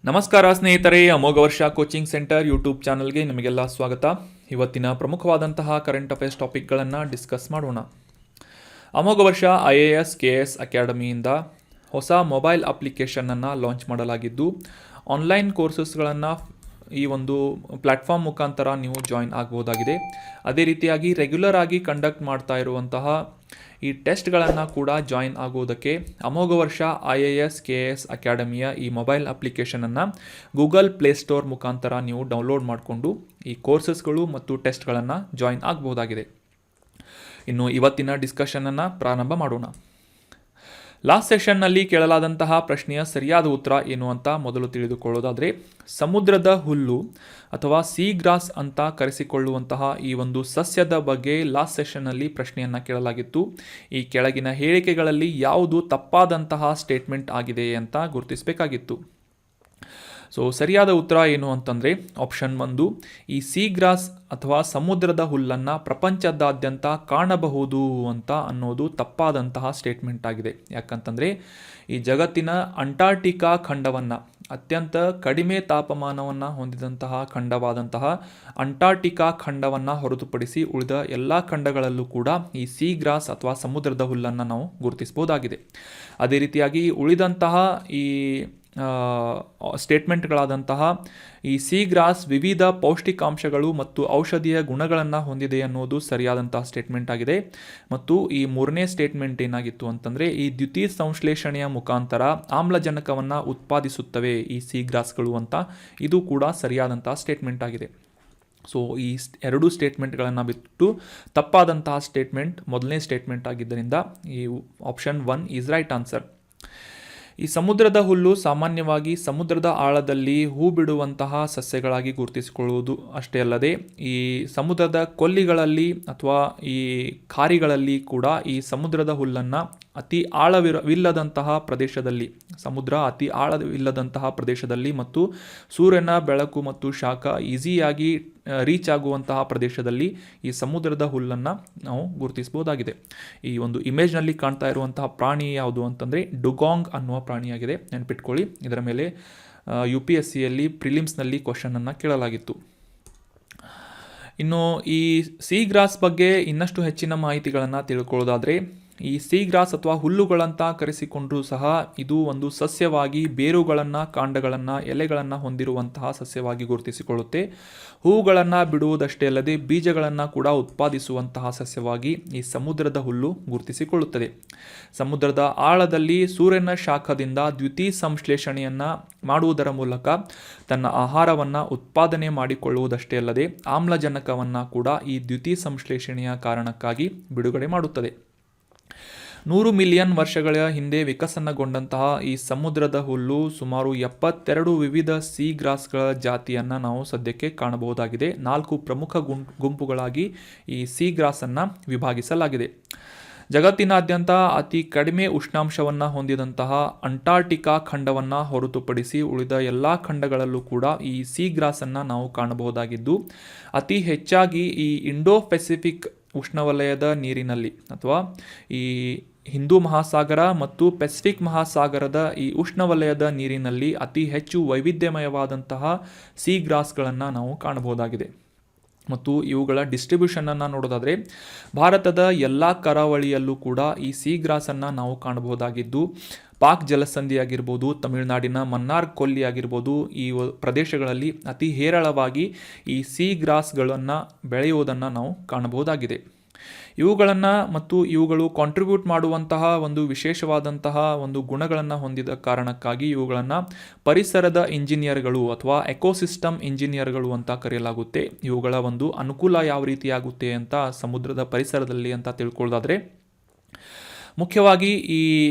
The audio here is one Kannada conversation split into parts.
ನಮಸ್ಕಾರ ಸ್ನೇಹಿತರೆ, ಅಮೋಘ ವರ್ಷ ಕೋಚಿಂಗ್ ಸೆಂಟರ್ ಯೂಟ್ಯೂಬ್ ಚಾನಲ್ಗೆ ನಿಮಗೆಲ್ಲ ಸ್ವಾಗತ. ಇವತ್ತಿನ ಪ್ರಮುಖವಾದಂತಹ ಕರೆಂಟ್ ಅಫೇರ್ಸ್ ಟಾಪಿಕ್ಗಳನ್ನು ಡಿಸ್ಕಸ್ ಮಾಡೋಣ. ಅಮೋಘ ವರ್ಷ IAS KS ಅಕಾಡೆಮಿಯಿಂದ ಹೊಸ ಮೊಬೈಲ್ ಅಪ್ಲಿಕೇಶನನ್ನು ಲಾಂಚ್ ಮಾಡಲಾಗಿದ್ದು, ಆನ್ಲೈನ್ ಕೋರ್ಸಸ್ಗಳನ್ನು ಈ ಒಂದು ಪ್ಲ್ಯಾಟ್ಫಾರ್ಮ್ ಮುಖಾಂತರ ನೀವು ಜಾಯಿನ್ ಆಗಬಹುದಾಗಿದೆ. ಅದೇ ರೀತಿಯಾಗಿ ರೆಗ್ಯುಲರ್ ಆಗಿ ಕಂಡಕ್ಟ್ ಮಾಡ್ತಾ ಇರುವಂತಹ ಈ ಟೆಸ್ಟ್ಗಳನ್ನು ಕೂಡ ಜಾಯಿನ್ ಆಗುವುದಕ್ಕೆ ಅಮೋಘ ವರ್ಷ IAS KS ಅಕಾಡೆಮಿಯ ಈ ಮೊಬೈಲ್ ಅಪ್ಲಿಕೇಶನನ್ನು ಗೂಗಲ್ ಪ್ಲೇಸ್ಟೋರ್ ಮುಖಾಂತರ ನೀವು ಡೌನ್ಲೋಡ್ ಮಾಡಿಕೊಂಡು ಈ ಕೋರ್ಸಸ್ಗಳು ಮತ್ತು ಟೆಸ್ಟ್ಗಳನ್ನು ಜಾಯಿನ್ ಆಗಬಹುದಾಗಿದೆ. ಇನ್ನು ಇವತ್ತಿನ ಡಿಸ್ಕಷನನ್ನು ಪ್ರಾರಂಭ ಮಾಡೋಣ. ಲಾಸ್ಟ್ ಸೆಷನ್ನಲ್ಲಿ ಕೇಳಲಾದಂತಹ ಪ್ರಶ್ನೆಯ ಸರಿಯಾದ ಉತ್ತರ ಏನು ಅಂತ ಮೊದಲು ತಿಳಿದುಕೊಳ್ಳೋದಾದರೆ, ಸಮುದ್ರದ ಹುಲ್ಲು ಅಥವಾ ಸೀ ಗ್ರಾಸ್ ಅಂತ ಕರೆಸಿಕೊಳ್ಳುವಂತಹ ಈ ಒಂದು ಸಸ್ಯದ ಬಗ್ಗೆ ಲಾಸ್ಟ್ ಸೆಷನ್ನಲ್ಲಿ ಪ್ರಶ್ನೆಯನ್ನು ಕೇಳಲಾಗಿತ್ತು. ಈ ಕೆಳಗಿನ ಹೇಳಿಕೆಗಳಲ್ಲಿ ಯಾವುದು ತಪ್ಪಾದಂತಹ ಸ್ಟೇಟ್ಮೆಂಟ್ ಆಗಿದೆ ಅಂತ ಗುರುತಿಸಬೇಕಾಗಿತ್ತು. ಸರಿಯಾದ ಉತ್ತರ ಏನು ಅಂತಂದರೆ ಆಪ್ಷನ್ 1, ಈ ಸೀ ಗ್ರಾಸ್ ಅಥವಾ ಸಮುದ್ರದ ಹುಲ್ಲನ್ನು ಪ್ರಪಂಚದಾದ್ಯಂತ ಕಾಣಬಹುದು ಅಂತ ಅನ್ನೋದು ತಪ್ಪಾದಂತಹ ಸ್ಟೇಟ್ಮೆಂಟ್ ಆಗಿದೆ. ಯಾಕಂತಂದರೆ ಈ ಜಗತ್ತಿನ ಅಂಟಾರ್ಟಿಕಾ ಖಂಡವನ್ನು, ಅತ್ಯಂತ ಕಡಿಮೆ ತಾಪಮಾನವನ್ನು ಹೊಂದಿದಂತಹ ಖಂಡವಾದಂತಹ ಅಂಟಾರ್ಟಿಕಾ ಖಂಡವನ್ನು ಹೊರತುಪಡಿಸಿ ಉಳಿದ ಎಲ್ಲ ಖಂಡಗಳಲ್ಲೂ ಕೂಡ ಈ ಸೀ ಗ್ರಾಸ್ ಅಥವಾ ಸಮುದ್ರದ ಹುಲ್ಲನ್ನು ನಾವು ಗುರುತಿಸಬಹುದಾಗಿದೆ. ಅದೇ ರೀತಿಯಾಗಿ ಉಳಿದಂತಹ ಈ ಸ್ಟೇಟ್ಮೆಂಟ್ಗಳಾದಂತಹ ಈ ಸೀ ಗ್ರಾಸ್ ವಿವಿಧ ಪೌಷ್ಟಿಕಾಂಶಗಳು ಮತ್ತು ಔಷಧೀಯ ಗುಣಗಳನ್ನು ಹೊಂದಿದೆ ಅನ್ನೋದು ಸರಿಯಾದಂತಹ ಸ್ಟೇಟ್ಮೆಂಟ್ ಆಗಿದೆ. ಮತ್ತು ಈ ಮೂರನೇ ಸ್ಟೇಟ್ಮೆಂಟ್ ಏನಾಗಿತ್ತು ಅಂತಂದರೆ, ಈ ದ್ಯುತಿ ಸಂಶ್ಲೇಷಣೆಯ ಮುಖಾಂತರ ಆಮ್ಲಜನಕವನ್ನು ಉತ್ಪಾದಿಸುತ್ತವೆ ಈ ಸೀ ಗ್ರಾಸ್ಗಳು ಅಂತ, ಇದು ಕೂಡ ಸರಿಯಾದಂತಹ ಸ್ಟೇಟ್ಮೆಂಟ್ ಆಗಿದೆ. ಈ ಎರಡು ಸ್ಟೇಟ್ಮೆಂಟ್ಗಳನ್ನು ಬಿಟ್ಟು ತಪ್ಪಾದಂತಹ ಸ್ಟೇಟ್ಮೆಂಟ್ ಮೊದಲನೇ ಸ್ಟೇಟ್ಮೆಂಟ್ ಆಗಿದ್ದರಿಂದ ಈ ಆಪ್ಷನ್ 1 ಈಸ್ ರೈಟ್ ಆನ್ಸರ್. ಈ ಸಮುದ್ರದ ಹುಲ್ಲು ಸಾಮಾನ್ಯವಾಗಿ ಸಮುದ್ರದ ಆಳದಲ್ಲಿ ಹೂ ಬಿಡುವಂತಹ ಸಸ್ಯಗಳಾಗಿ ಗುರುತಿಸಿಕೊಳ್ಳುವುದು ಅಷ್ಟೇ ಅಲ್ಲದೆ, ಈ ಸಮುದ್ರದ ಕೊಲ್ಲಿಗಳಲ್ಲಿ ಅಥವಾ ಈ ಖಾರಿಗಳಲ್ಲಿ ಕೂಡ ಈ ಸಮುದ್ರದ ಹುಲ್ಲನ್ನು ಅತಿ ಆಳವಿಲ್ಲದಂತಹ ಪ್ರದೇಶದಲ್ಲಿ, ಸಮುದ್ರ ಅತಿ ಆಳವಿಲ್ಲದಂತಹ ಪ್ರದೇಶದಲ್ಲಿ ಮತ್ತು ಸೂರ್ಯನ ಬೆಳಕು ಮತ್ತು ಶಾಖ ಈಸಿಯಾಗಿ ರೀಚ್ ಆಗುವಂತಹ ಪ್ರದೇಶದಲ್ಲಿ ಈ ಸಮುದ್ರದ ಹುಲ್ಲನ್ನು ನಾವು ಗುರುತಿಸಬಹುದಾಗಿದೆ. ಈ ಒಂದು ಇಮೇಜ್ನಲ್ಲಿ ಕಾಣ್ತಾ ಇರುವಂತಹ ಪ್ರಾಣಿ ಯಾವುದು ಅಂತಂದರೆ ಡುಗಾಂಗ್ ಅನ್ನುವ ಪ್ರಾಣಿಯಾಗಿದೆ. ನೆನಪಿಟ್ಕೊಳ್ಳಿ, ಇದರ ಮೇಲೆ UPSCಯಲ್ಲಿ ಪ್ರಿಲಿಮ್ಸ್ನಲ್ಲಿ ಕ್ವಶನನ್ನು ಕೇಳಲಾಗಿತ್ತು. ಇನ್ನು ಈ ಸೀ ಗ್ರಾಸ್ ಬಗ್ಗೆ ಇನ್ನಷ್ಟು ಹೆಚ್ಚಿನ ಮಾಹಿತಿಗಳನ್ನು ತಿಳ್ಕೊಳ್ಳೋದಾದರೆ, ಈ ಸೀ ಗ್ರಾಸ್ ಅಥವಾ ಹುಲ್ಲುಗಳಂತ ಕರೆಸಿಕೊಂಡ್ರೂ ಸಹ ಇದು ಒಂದು ಸಸ್ಯವಾಗಿ ಬೇರುಗಳನ್ನು, ಕಾಂಡಗಳನ್ನು, ಎಲೆಗಳನ್ನು ಹೊಂದಿರುವಂತಹ ಸಸ್ಯವಾಗಿ ಗುರುತಿಸಿಕೊಳ್ಳುತ್ತೆ. ಹೂಗಳನ್ನು ಬಿಡುವುದಷ್ಟೇ ಅಲ್ಲದೆ ಬೀಜಗಳನ್ನು ಕೂಡ ಉತ್ಪಾದಿಸುವಂತಹ ಸಸ್ಯವಾಗಿ ಈ ಸಮುದ್ರದ ಹುಲ್ಲು ಗುರುತಿಸಿಕೊಳ್ಳುತ್ತದೆ. ಸಮುದ್ರದ ಆಳದಲ್ಲಿ ಸೂರ್ಯನ ಶಾಖದಿಂದ ದ್ಯುತಿ ಸಂಶ್ಲೇಷಣೆಯನ್ನು ಮಾಡುವುದರ ಮೂಲಕ ತನ್ನ ಆಹಾರವನ್ನು ಉತ್ಪಾದನೆ ಮಾಡಿಕೊಳ್ಳುವುದಷ್ಟೇ ಅಲ್ಲದೆ ಆಮ್ಲಜನಕವನ್ನು ಕೂಡ ಈ ದ್ಯುತಿ ಸಂಶ್ಲೇಷಣೆಯ ಕಾರಣಕ್ಕಾಗಿ ಬಿಡುಗಡೆ ಮಾಡುತ್ತದೆ. 100 ಮಿಲಿಯನ್ ವರ್ಷಗಳ ಹಿಂದೆ ವಿಕಸನಗೊಂಡಂತಹ ಈ ಸಮುದ್ರದ ಹುಲ್ಲು ಸುಮಾರು 72 ವಿವಿಧ ಸೀ ಗ್ರಾಸ್ಗಳ ಜಾತಿಯನ್ನು ನಾವು ಸದ್ಯಕ್ಕೆ ಕಾಣಬಹುದಾಗಿದೆ. 4 ಪ್ರಮುಖ ಗುಂಪುಗಳಾಗಿ ಈ ಸೀ ಗ್ರಾಸನ್ನು ವಿಭಾಗಿಸಲಾಗಿದೆ. ಜಗತ್ತಿನಾದ್ಯಂತ ಅತಿ ಕಡಿಮೆ ಉಷ್ಣಾಂಶವನ್ನು ಹೊಂದಿದಂತಹ ಅಂಟಾರ್ಟಿಕಾ ಖಂಡವನ್ನು ಹೊರತುಪಡಿಸಿ ಉಳಿದ ಎಲ್ಲ ಖಂಡಗಳಲ್ಲೂ ಕೂಡ ಈ ಸೀ ಗ್ರಾಸನ್ನು ನಾವು ಕಾಣಬಹುದಾಗಿದ್ದು, ಅತಿ ಹೆಚ್ಚಾಗಿ ಈ ಇಂಡೋ ಪೆಸಿಫಿಕ್ ಉಷ್ಣವಲಯದ ನೀರಿನಲ್ಲಿ ಅಥವಾ ಈ ಹಿಂದೂ ಮಹಾಸಾಗರ ಮತ್ತು ಪೆಸಿಫಿಕ್ ಮಹಾಸಾಗರದ ಈ ಉಷ್ಣವಲಯದ ನೀರಿನಲ್ಲಿ ಅತಿ ಹೆಚ್ಚು ವೈವಿಧ್ಯಮಯವಾದಂತಹ ಸೀ ಗ್ರಾಸ್ಗಳನ್ನು ನಾವು ಕಾಣಬಹುದಾಗಿದೆ. ಮತ್ತು ಇವುಗಳ ಡಿಸ್ಟ್ರಿಬ್ಯೂಷನನ್ನು ನೋಡೋದಾದರೆ ಭಾರತದ ಎಲ್ಲ ಕರಾವಳಿಯಲ್ಲೂ ಕೂಡ ಈ ಸೀ ಗ್ರಾಸನ್ನು ನಾವು ಕಾಣಬಹುದಾಗಿದ್ದು, ಪಾಕ್ ಜಲಸಂಧಿ ಆಗಿರ್ಬೋದು, ತಮಿಳುನಾಡಿನ ಮನ್ನಾರ್ ಕೊಲ್ಲಿ ಆಗಿರ್ಬೋದು, ಈ ಪ್ರದೇಶಗಳಲ್ಲಿ ಅತಿ ಹೇರಳವಾಗಿ ಈ ಸೀ ಗ್ರಾಸ್ಗಳನ್ನು ಬೆಳೆಯುವುದನ್ನು ನಾವು ಕಾಣಬಹುದಾಗಿದೆ. ಇವುಗಳು ಕಾಂಟ್ರಿಬ್ಯೂಟ್ ಮಾಡುವಂತಹ ಒಂದು ವಿಶೇಷವಾದಂತಹ ಒಂದು ಗುಣಗಳನ್ನು ಹೊಂದಿದ ಕಾರಣಕ್ಕಾಗಿ ಇವುಗಳನ್ನು ಪರಿಸರದ ಇಂಜಿನಿಯರ್ಗಳು ಅಥವಾ ಎಕೋಸಿಸ್ಟಮ್ ಇಂಜಿನಿಯರ್ಗಳು ಅಂತ ಕರೆಯಲಾಗುತ್ತೆ. ಇವುಗಳ ಒಂದು ಅನುಕೂಲ ಯಾವ ರೀತಿಯಾಗುತ್ತೆ ಅಂತ ಸಮುದ್ರದ ಪರಿಸರದಲ್ಲಿ ಅಂತ ತಿಳ್ಕೊಳ್ಳೋದಾದರೆ, ಮುಖ್ಯವಾಗಿ ಈ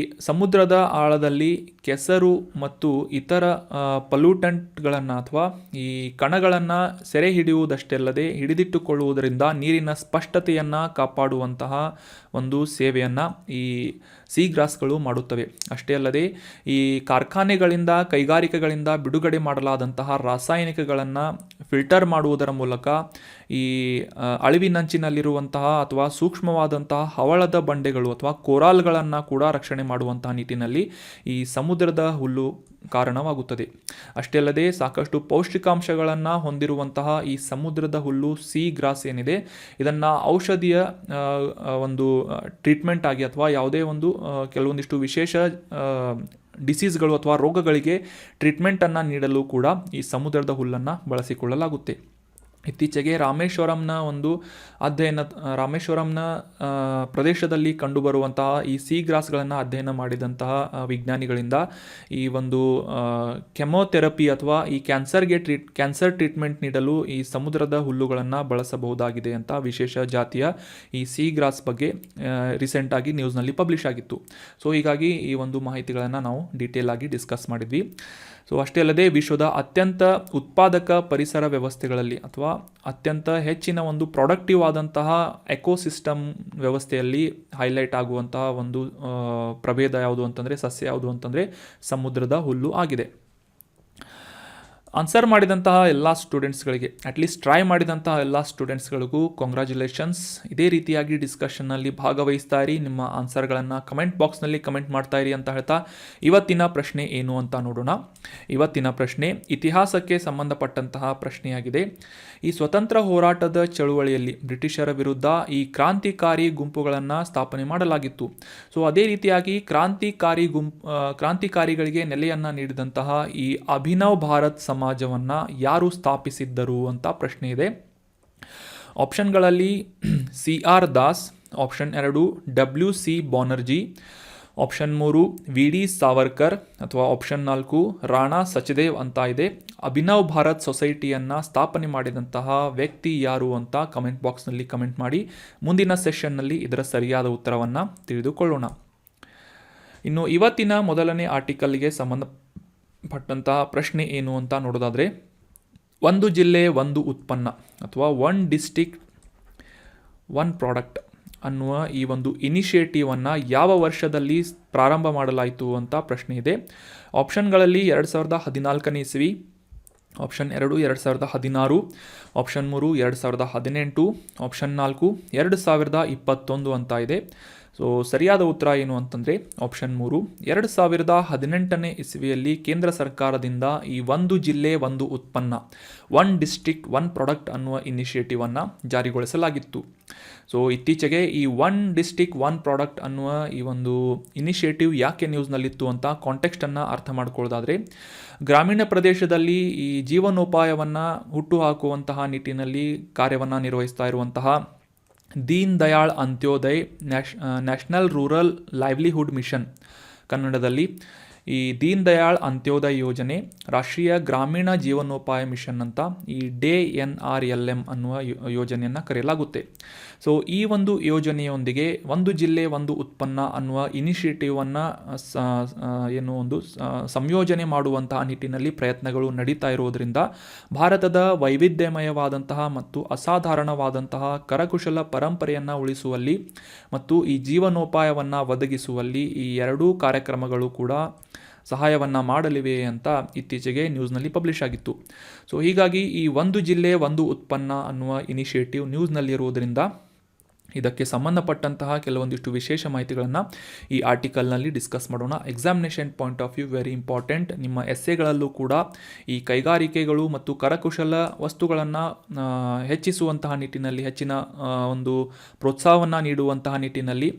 ಸಮುದ್ರದ ಆಳದಲ್ಲಿ ಕೆಸರು ಮತ್ತು ಇತರ ಪಲ್ಯೂಟೆಂಟ್ಗಳನ್ನು ಅಥವಾ ಈ ಕಣಗಳನ್ನು ಸೆರೆ ಹಿಡಿಯುವುದಷ್ಟೇ ಅಲ್ಲದೆ ಹಿಡಿದಿಟ್ಟುಕೊಳ್ಳುವುದರಿಂದ ನೀರಿನ ಸ್ಪಷ್ಟತೆಯನ್ನು ಕಾಪಾಡುವಂತಹ ಒಂದು ಸೇವೆಯನ್ನು ಈ ಸೀ ಗ್ರಾಸ್ಗಳು ಮಾಡುತ್ತವೆ. ಅಷ್ಟೇ ಅಲ್ಲದೆ ಈ ಕಾರ್ಖಾನೆಗಳಿಂದ, ಕೈಗಾರಿಕೆಗಳಿಂದ ಬಿಡುಗಡೆ ಮಾಡಲಾದಂತಹ ರಾಸಾಯನಿಕಗಳನ್ನು ಫಿಲ್ಟರ್ ಮಾಡುವುದರ ಮೂಲಕ ಈ ಅಳಿವಿನಂಚಿನಲ್ಲಿರುವಂತಹ ಅಥವಾ ಸೂಕ್ಷ್ಮವಾದಂತಹ ಹವಳದ ಬಂಡೆಗಳು ಅಥವಾ ಕೋರಾಲ್ಗಳನ್ನು ಕೂಡ ರಕ್ಷಣೆ ಮಾಡುವಂತಹ ನಿಟ್ಟಿನಲ್ಲಿ ಈ ಸಮುದ್ರದ ಹುಲ್ಲು ಕಾರಣವಾಗುತ್ತದೆ. ಅಷ್ಟೇ ಅಲ್ಲದೆ ಸಾಕಷ್ಟು ಪೌಷ್ಟಿಕಾಂಶಗಳನ್ನು ಹೊಂದಿರುವಂತಹ ಈ ಸಮುದ್ರದ ಹುಲ್ಲು ಸೀ ಗ್ರಾಸ್ ಏನಿದೆ, ಇದನ್ನು ಔಷಧಿಯ ಒಂದು ಟ್ರೀಟ್ಮೆಂಟ್ ಆಗಿ ಅಥವಾ ಯಾವುದೇ ಒಂದು ಕೆಲವೊಂದಿಷ್ಟು ವಿಶೇಷ ಡಿಸೀಸ್ಗಳು ಅಥವಾ ರೋಗಗಳಿಗೆ ಟ್ರೀಟ್ಮೆಂಟನ್ನು ನೀಡಲು ಕೂಡ ಈ ಸಮುದ್ರದ ಹುಲ್ಲನ್ನು ಬಳಸಿಕೊಳ್ಳಲಾಗುತ್ತೆ. ಇತ್ತೀಚೆಗೆ ರಾಮೇಶ್ವರಂನ ಪ್ರದೇಶದಲ್ಲಿ ಕಂಡುಬರುವಂತಹ ಈ ಸೀ ಗ್ರಾಸ್ಗಳನ್ನು ಅಧ್ಯಯನ ಮಾಡಿದಂತಹ ವಿಜ್ಞಾನಿಗಳಿಂದ ಈ ಒಂದು ಕೆಮೊಥೆರಪಿ ಅಥವಾ ಈ ಕ್ಯಾನ್ಸರ್ ಟ್ರೀಟ್ಮೆಂಟ್ ನೀಡಲು ಈ ಸಮುದ್ರದ ಹುಲ್ಲುಗಳನ್ನು ಬಳಸಬಹುದಾಗಿದೆ ಅಂತ ವಿಶೇಷ ಜಾತಿಯ ಈ ಸೀ ಗ್ರಾಸ್ ಬಗ್ಗೆ ರೀಸೆಂಟಾಗಿ ನ್ಯೂಸ್ನಲ್ಲಿ ಪಬ್ಲಿಷ್ ಆಗಿತ್ತು. ಸೊ ಹೀಗಾಗಿ ಈ ಒಂದು ಮಾಹಿತಿಗಳನ್ನು ನಾವು ಡೀಟೇಲ್ ಆಗಿ ಡಿಸ್ಕಸ್ ಮಾಡಿದ್ವಿ. ಸೊ ಅಷ್ಟೇ ಅಲ್ಲದೆ ವಿಶ್ವದ ಅತ್ಯಂತ ಉತ್ಪಾದಕ ಪರಿಸರ ವ್ಯವಸ್ಥೆಗಳಲ್ಲಿ ಅಥವಾ ಅತ್ಯಂತ ಹೆಚ್ಚಿನ ಒಂದು ಪ್ರೊಡಕ್ಟಿವ್ ಆದಂತಹ ಎಕೋಸಿಸ್ಟಮ್ ವ್ಯವಸ್ಥೆಯಲ್ಲಿ ಹೈಲೈಟ್ ಆಗುವಂತಹ ಒಂದು ಪ್ರಭೇದ ಯಾವುದು ಅಂತಂದರೆ, ಸಸ್ಯ ಯಾವುದು ಅಂತಂದರೆ ಸಮುದ್ರದ ಹುಲ್ಲು ಆಗಿದೆ. ಆನ್ಸರ್ ಮಾಡಿದಂತಹ ಎಲ್ಲ ಸ್ಟೂಡೆಂಟ್ಸ್ಗಳಿಗೆ, ಅಟ್ಲೀಸ್ಟ್ ಟ್ರೈ ಮಾಡಿದಂತಹ ಎಲ್ಲ ಸ್ಟೂಡೆಂಟ್ಸ್ಗಳಿಗೂ ಕಾಂಗ್ರ್ಯಾಚುಲೇಷನ್ಸ್. ಇದೇ ರೀತಿಯಾಗಿ ಡಿಸ್ಕಷನ್ನಲ್ಲಿ ಭಾಗವಹಿಸ್ತಾ ಇರಿ, ನಿಮ್ಮ ಆನ್ಸರ್ಗಳನ್ನು ಕಮೆಂಟ್ ಬಾಕ್ಸ್ನಲ್ಲಿ ಕಮೆಂಟ್ ಮಾಡ್ತಾ ಇರಿ ಅಂತ ಹೇಳ್ತಾ ಇವತ್ತಿನ ಪ್ರಶ್ನೆ ಏನು ಅಂತ ನೋಡೋಣ. ಇವತ್ತಿನ ಪ್ರಶ್ನೆ ಇತಿಹಾಸಕ್ಕೆ ಸಂಬಂಧಪಟ್ಟಂತಹ ಪ್ರಶ್ನೆಯಾಗಿದೆ. ಈ ಸ್ವತಂತ್ರ ಹೋರಾಟದ ಚಳುವಳಿಯಲ್ಲಿ ಬ್ರಿಟಿಷರ ವಿರುದ್ಧ ಈ ಕ್ರಾಂತಿಕಾರಿ ಗುಂಪುಗಳನ್ನು ಸ್ಥಾಪನೆ ಮಾಡಲಾಗಿತ್ತು. ಸೊ ಅದೇ ರೀತಿಯಾಗಿ ಕ್ರಾಂತಿಕಾರಿಗಳಿಗೆ ನೆಲೆಯನ್ನು ನೀಡಿದಂತಹ ಈ ಅಭಿನವ್ ಭಾರತ್ ಸಮಾಜವನ್ನು ಯಾರು ಸ್ಥಾಪಿಸಿದ್ದರು ಅಂತ ಪ್ರಶ್ನೆ ಇದೆ. ಆಪ್ಷನ್ಗಳಲ್ಲಿ CR Das, option 2 WC Banerjee, option 3 VD Savarkar ಅಥವಾ ಆಪ್ಷನ್ 4 ರಾಣಾ ಸಚದೇವ್ ಅಂತ ಇದೆ. ಅಭಿನವ್ ಭಾರತ್ ಸೊಸೈಟಿಯನ್ನು ಸ್ಥಾಪನೆ ಮಾಡಿದಂತಹ ವ್ಯಕ್ತಿ ಯಾರು ಅಂತ ಕಮೆಂಟ್ ಬಾಕ್ಸ್ನಲ್ಲಿ ಕಮೆಂಟ್ ಮಾಡಿ. ಮುಂದಿನ ಸೆಷನ್ನಲ್ಲಿ ಇದರ ಸರಿಯಾದ ಉತ್ತರವನ್ನು ತಿಳಿದುಕೊಳ್ಳೋಣ. ಇನ್ನು ಇವತ್ತಿನ ಮೊದಲನೇ ಆರ್ಟಿಕಲ್ಗೆ ಸಂಬಂಧಪಟ್ಟಂತಹ ಪ್ರಶ್ನೆ ಏನು ಅಂತ ನೋಡೋದಾದರೆ, ಒಂದು ಜಿಲ್ಲೆ ಒಂದು ಉತ್ಪನ್ನ ಅಥವಾ ಒನ್ ಡಿಸ್ಟ್ರಿಕ್ಟ್ ಒನ್ ಪ್ರಾಡಕ್ಟ್ ಅನ್ನುವ ಈ ಒಂದು ಇನಿಷಿಯೇಟಿವನ್ನು ಯಾವ ವರ್ಷದಲ್ಲಿ ಪ್ರಾರಂಭ ಮಾಡಲಾಯಿತು ಅಂತ ಪ್ರಶ್ನೆ ಇದೆ. ಆಪ್ಷನ್ಗಳಲ್ಲಿ 2014ನೇ ಇಸ್ವಿ, ಆಪ್ಷನ್ 2 2016, ಆಪ್ಷನ್ 3 2018, ಆಪ್ಷನ್ 4 2021 ಅಂತ ಇದೆ. ಸೊ ಸರಿಯಾದ ಉತ್ತರ ಏನು ಅಂತಂದರೆ ಆಪ್ಷನ್ 3 2018ನೇ ಇಸ್ವಿಯಲ್ಲಿ ಕೇಂದ್ರ ಸರ್ಕಾರದಿಂದ ಈ ಒಂದು ಜಿಲ್ಲೆ ಒಂದು ಉತ್ಪನ್ನ, ಒನ್ ಡಿಸ್ಟ್ರಿಕ್ಟ್ ಒನ್ ಪ್ರಾಡಕ್ಟ್ ಅನ್ನುವ ಇನಿಷಿಯೇಟಿವನ್ನು ಜಾರಿಗೊಳಿಸಲಾಗಿತ್ತು. ಸೊ ಇತ್ತೀಚೆಗೆ ಈ ಒನ್ ಡಿಸ್ಟ್ರಿಕ್ಟ್ ಒನ್ ಪ್ರಾಡಕ್ಟ್ ಅನ್ನುವ ಈ ಒಂದು ಇನಿಷಿಯೇಟಿವ್ ಯಾಕೆ ನ್ಯೂಸ್ನಲ್ಲಿತ್ತು ಅಂತ ಕಾಂಟೆಕ್ಸ್ಟನ್ನು ಅರ್ಥ ಮಾಡ್ಕೊಳ್ಳೋದಾದರೆ, ಗ್ರಾಮೀಣ ಪ್ರದೇಶದಲ್ಲಿ ಈ ಜೀವನೋಪಾಯವನ್ನು ಹುಟ್ಟುಹಾಕುವಂತಹ ನಿಟ್ಟಿನಲ್ಲಿ ಕಾರ್ಯವನ್ನು ನಿರ್ವಹಿಸ್ತಾ ಇರುವಂತಹ Deen Dayal Antyodaya national rural livelihood mission, ಕನ್ನಡದಲ್ಲಿ ಈ ದೀನ್ ದಯಾಳ್ ಅಂತ್ಯೋದಯ್ ಯೋಜನೆ, ರಾಷ್ಟ್ರೀಯ ಗ್ರಾಮೀಣ ಜೀವನೋಪಾಯ ಮಿಷನ್ ಅಂತ ಈ DNRLM ಅನ್ನುವ ಯೋಜನೆಯನ್ನು ಕರೆಯಲಾಗುತ್ತೆ. ಸೊ ಈ ಒಂದು ಯೋಜನೆಯೊಂದಿಗೆ ಒಂದು ಜಿಲ್ಲೆ ಒಂದು ಉತ್ಪನ್ನ ಅನ್ನುವ ಇನಿಷಿಯೇಟಿವನ್ನು ಸಂಯೋಜನೆ ಮಾಡುವಂತಹ ನಿಟ್ಟಿನಲ್ಲಿ ಪ್ರಯತ್ನಗಳು ನಡೀತಾ ಇರೋದರಿಂದ ಭಾರತದ ವೈವಿಧ್ಯಮಯವಾದಂತಹ ಮತ್ತು ಅಸಾಧಾರಣವಾದಂತಹ ಕರಕುಶಲ ಪರಂಪರೆಯನ್ನು ಉಳಿಸುವಲ್ಲಿ ಮತ್ತು ಈ ಜೀವನೋಪಾಯವನ್ನು ಒದಗಿಸುವಲ್ಲಿ ಈ ಎರಡೂ ಕಾರ್ಯಕ್ರಮಗಳು ಕೂಡ ಸಹಾಯವನ್ನು ಮಾಡಲಿವೆ ಅಂತ ಇತ್ತೀಚೆಗೆ ನ್ಯೂಸ್ನಲ್ಲಿ ಪಬ್ಲಿಷ್ ಆಗಿತ್ತು. ಸೊ ಹೀಗಾಗಿ ಈ ಒಂದು ಜಿಲ್ಲೆ ಒಂದು ಉತ್ಪನ್ನ ಅನ್ನುವ ಇನಿಷಿಯೇಟಿವ್ ನ್ಯೂಸ್ನಲ್ಲಿರುವುದರಿಂದ ಇದಕ್ಕೆ ಸಂಬಂಧಪಟ್ಟಂತಹ ಕೆಲವೊಂದಿಷ್ಟು ವಿಶೇಷ ಮಾಹಿತಿಗಳನ್ನು ಈ ಆರ್ಟಿಕಲ್ನಲ್ಲಿ ಡಿಸ್ಕಸ್ ಮಾಡೋಣ. Examination point of view very important. ನಿಮ್ಮ ಎಸ್ಸೆಗಳಲ್ಲೂ ಕೂಡ ಈ ಕೈಗಾರಿಕೆಗಳು ಮತ್ತು ಕರಕುಶಲ ವಸ್ತುಗಳನ್ನು ಹೆಚ್ಚಿಸುವಂತಹ ನಿಟ್ಟಿನಲ್ಲಿ, ಹೆಚ್ಚಿನ ಒಂದು ಪ್ರೋತ್ಸಾಹವನ್ನು ನೀಡುವಂತಹ ನಿಟ್ಟಿನಲ್ಲಿ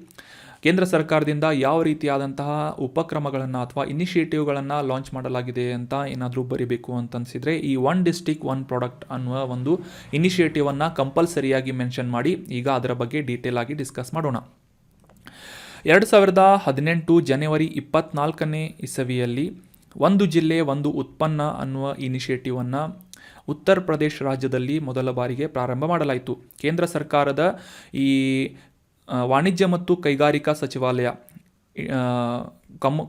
ಕೇಂದ್ರ ಸರ್ಕಾರದಿಂದ ಯಾವ ರೀತಿಯಾದಂತಹ ಉಪಕ್ರಮಗಳನ್ನು ಅಥವಾ ಇನಿಷಿಯೇಟಿವ್ಗಳನ್ನು ಲಾಂಚ್ ಮಾಡಲಾಗಿದೆ ಅಂತ ಏನಾದರೂ ಬರೀಬೇಕು ಅಂತ ಅನಿಸಿದರೆ ಈ ಒನ್ ಡಿಸ್ಟ್ರಿಕ್ಟ್ ಒನ್ ಪ್ರಾಡಕ್ಟ್ ಅನ್ನುವ ಒಂದು ಇನಿಷಿಯೇಟಿವನ್ನು ಕಂಪಲ್ಸರಿಯಾಗಿ ಮೆನ್ಷನ್ ಮಾಡಿ. ಈಗ ಅದರ ಬಗ್ಗೆ ಡೀಟೇಲ್ ಆಗಿ ಡಿಸ್ಕಸ್ ಮಾಡೋಣ. 2018 ಜನವರಿ 24ನೇ ಇಸವಿಯಲ್ಲಿ ಒಂದು ಜಿಲ್ಲೆ ಒಂದು ಉತ್ಪನ್ನ ಅನ್ನುವ ಇನಿಷಿಯೇಟಿವನ್ನು ಉತ್ತರ ಪ್ರದೇಶ ರಾಜ್ಯದಲ್ಲಿ ಮೊದಲ ಬಾರಿಗೆ ಪ್ರಾರಂಭ ಮಾಡಲಾಯಿತು. ಕೇಂದ್ರ ಸರ್ಕಾರದ ಈ ವಾಣಿಜ್ಯ ಮತ್ತು ಕೈಗಾರಿಕಾ ಸಚಿವಾಲಯ,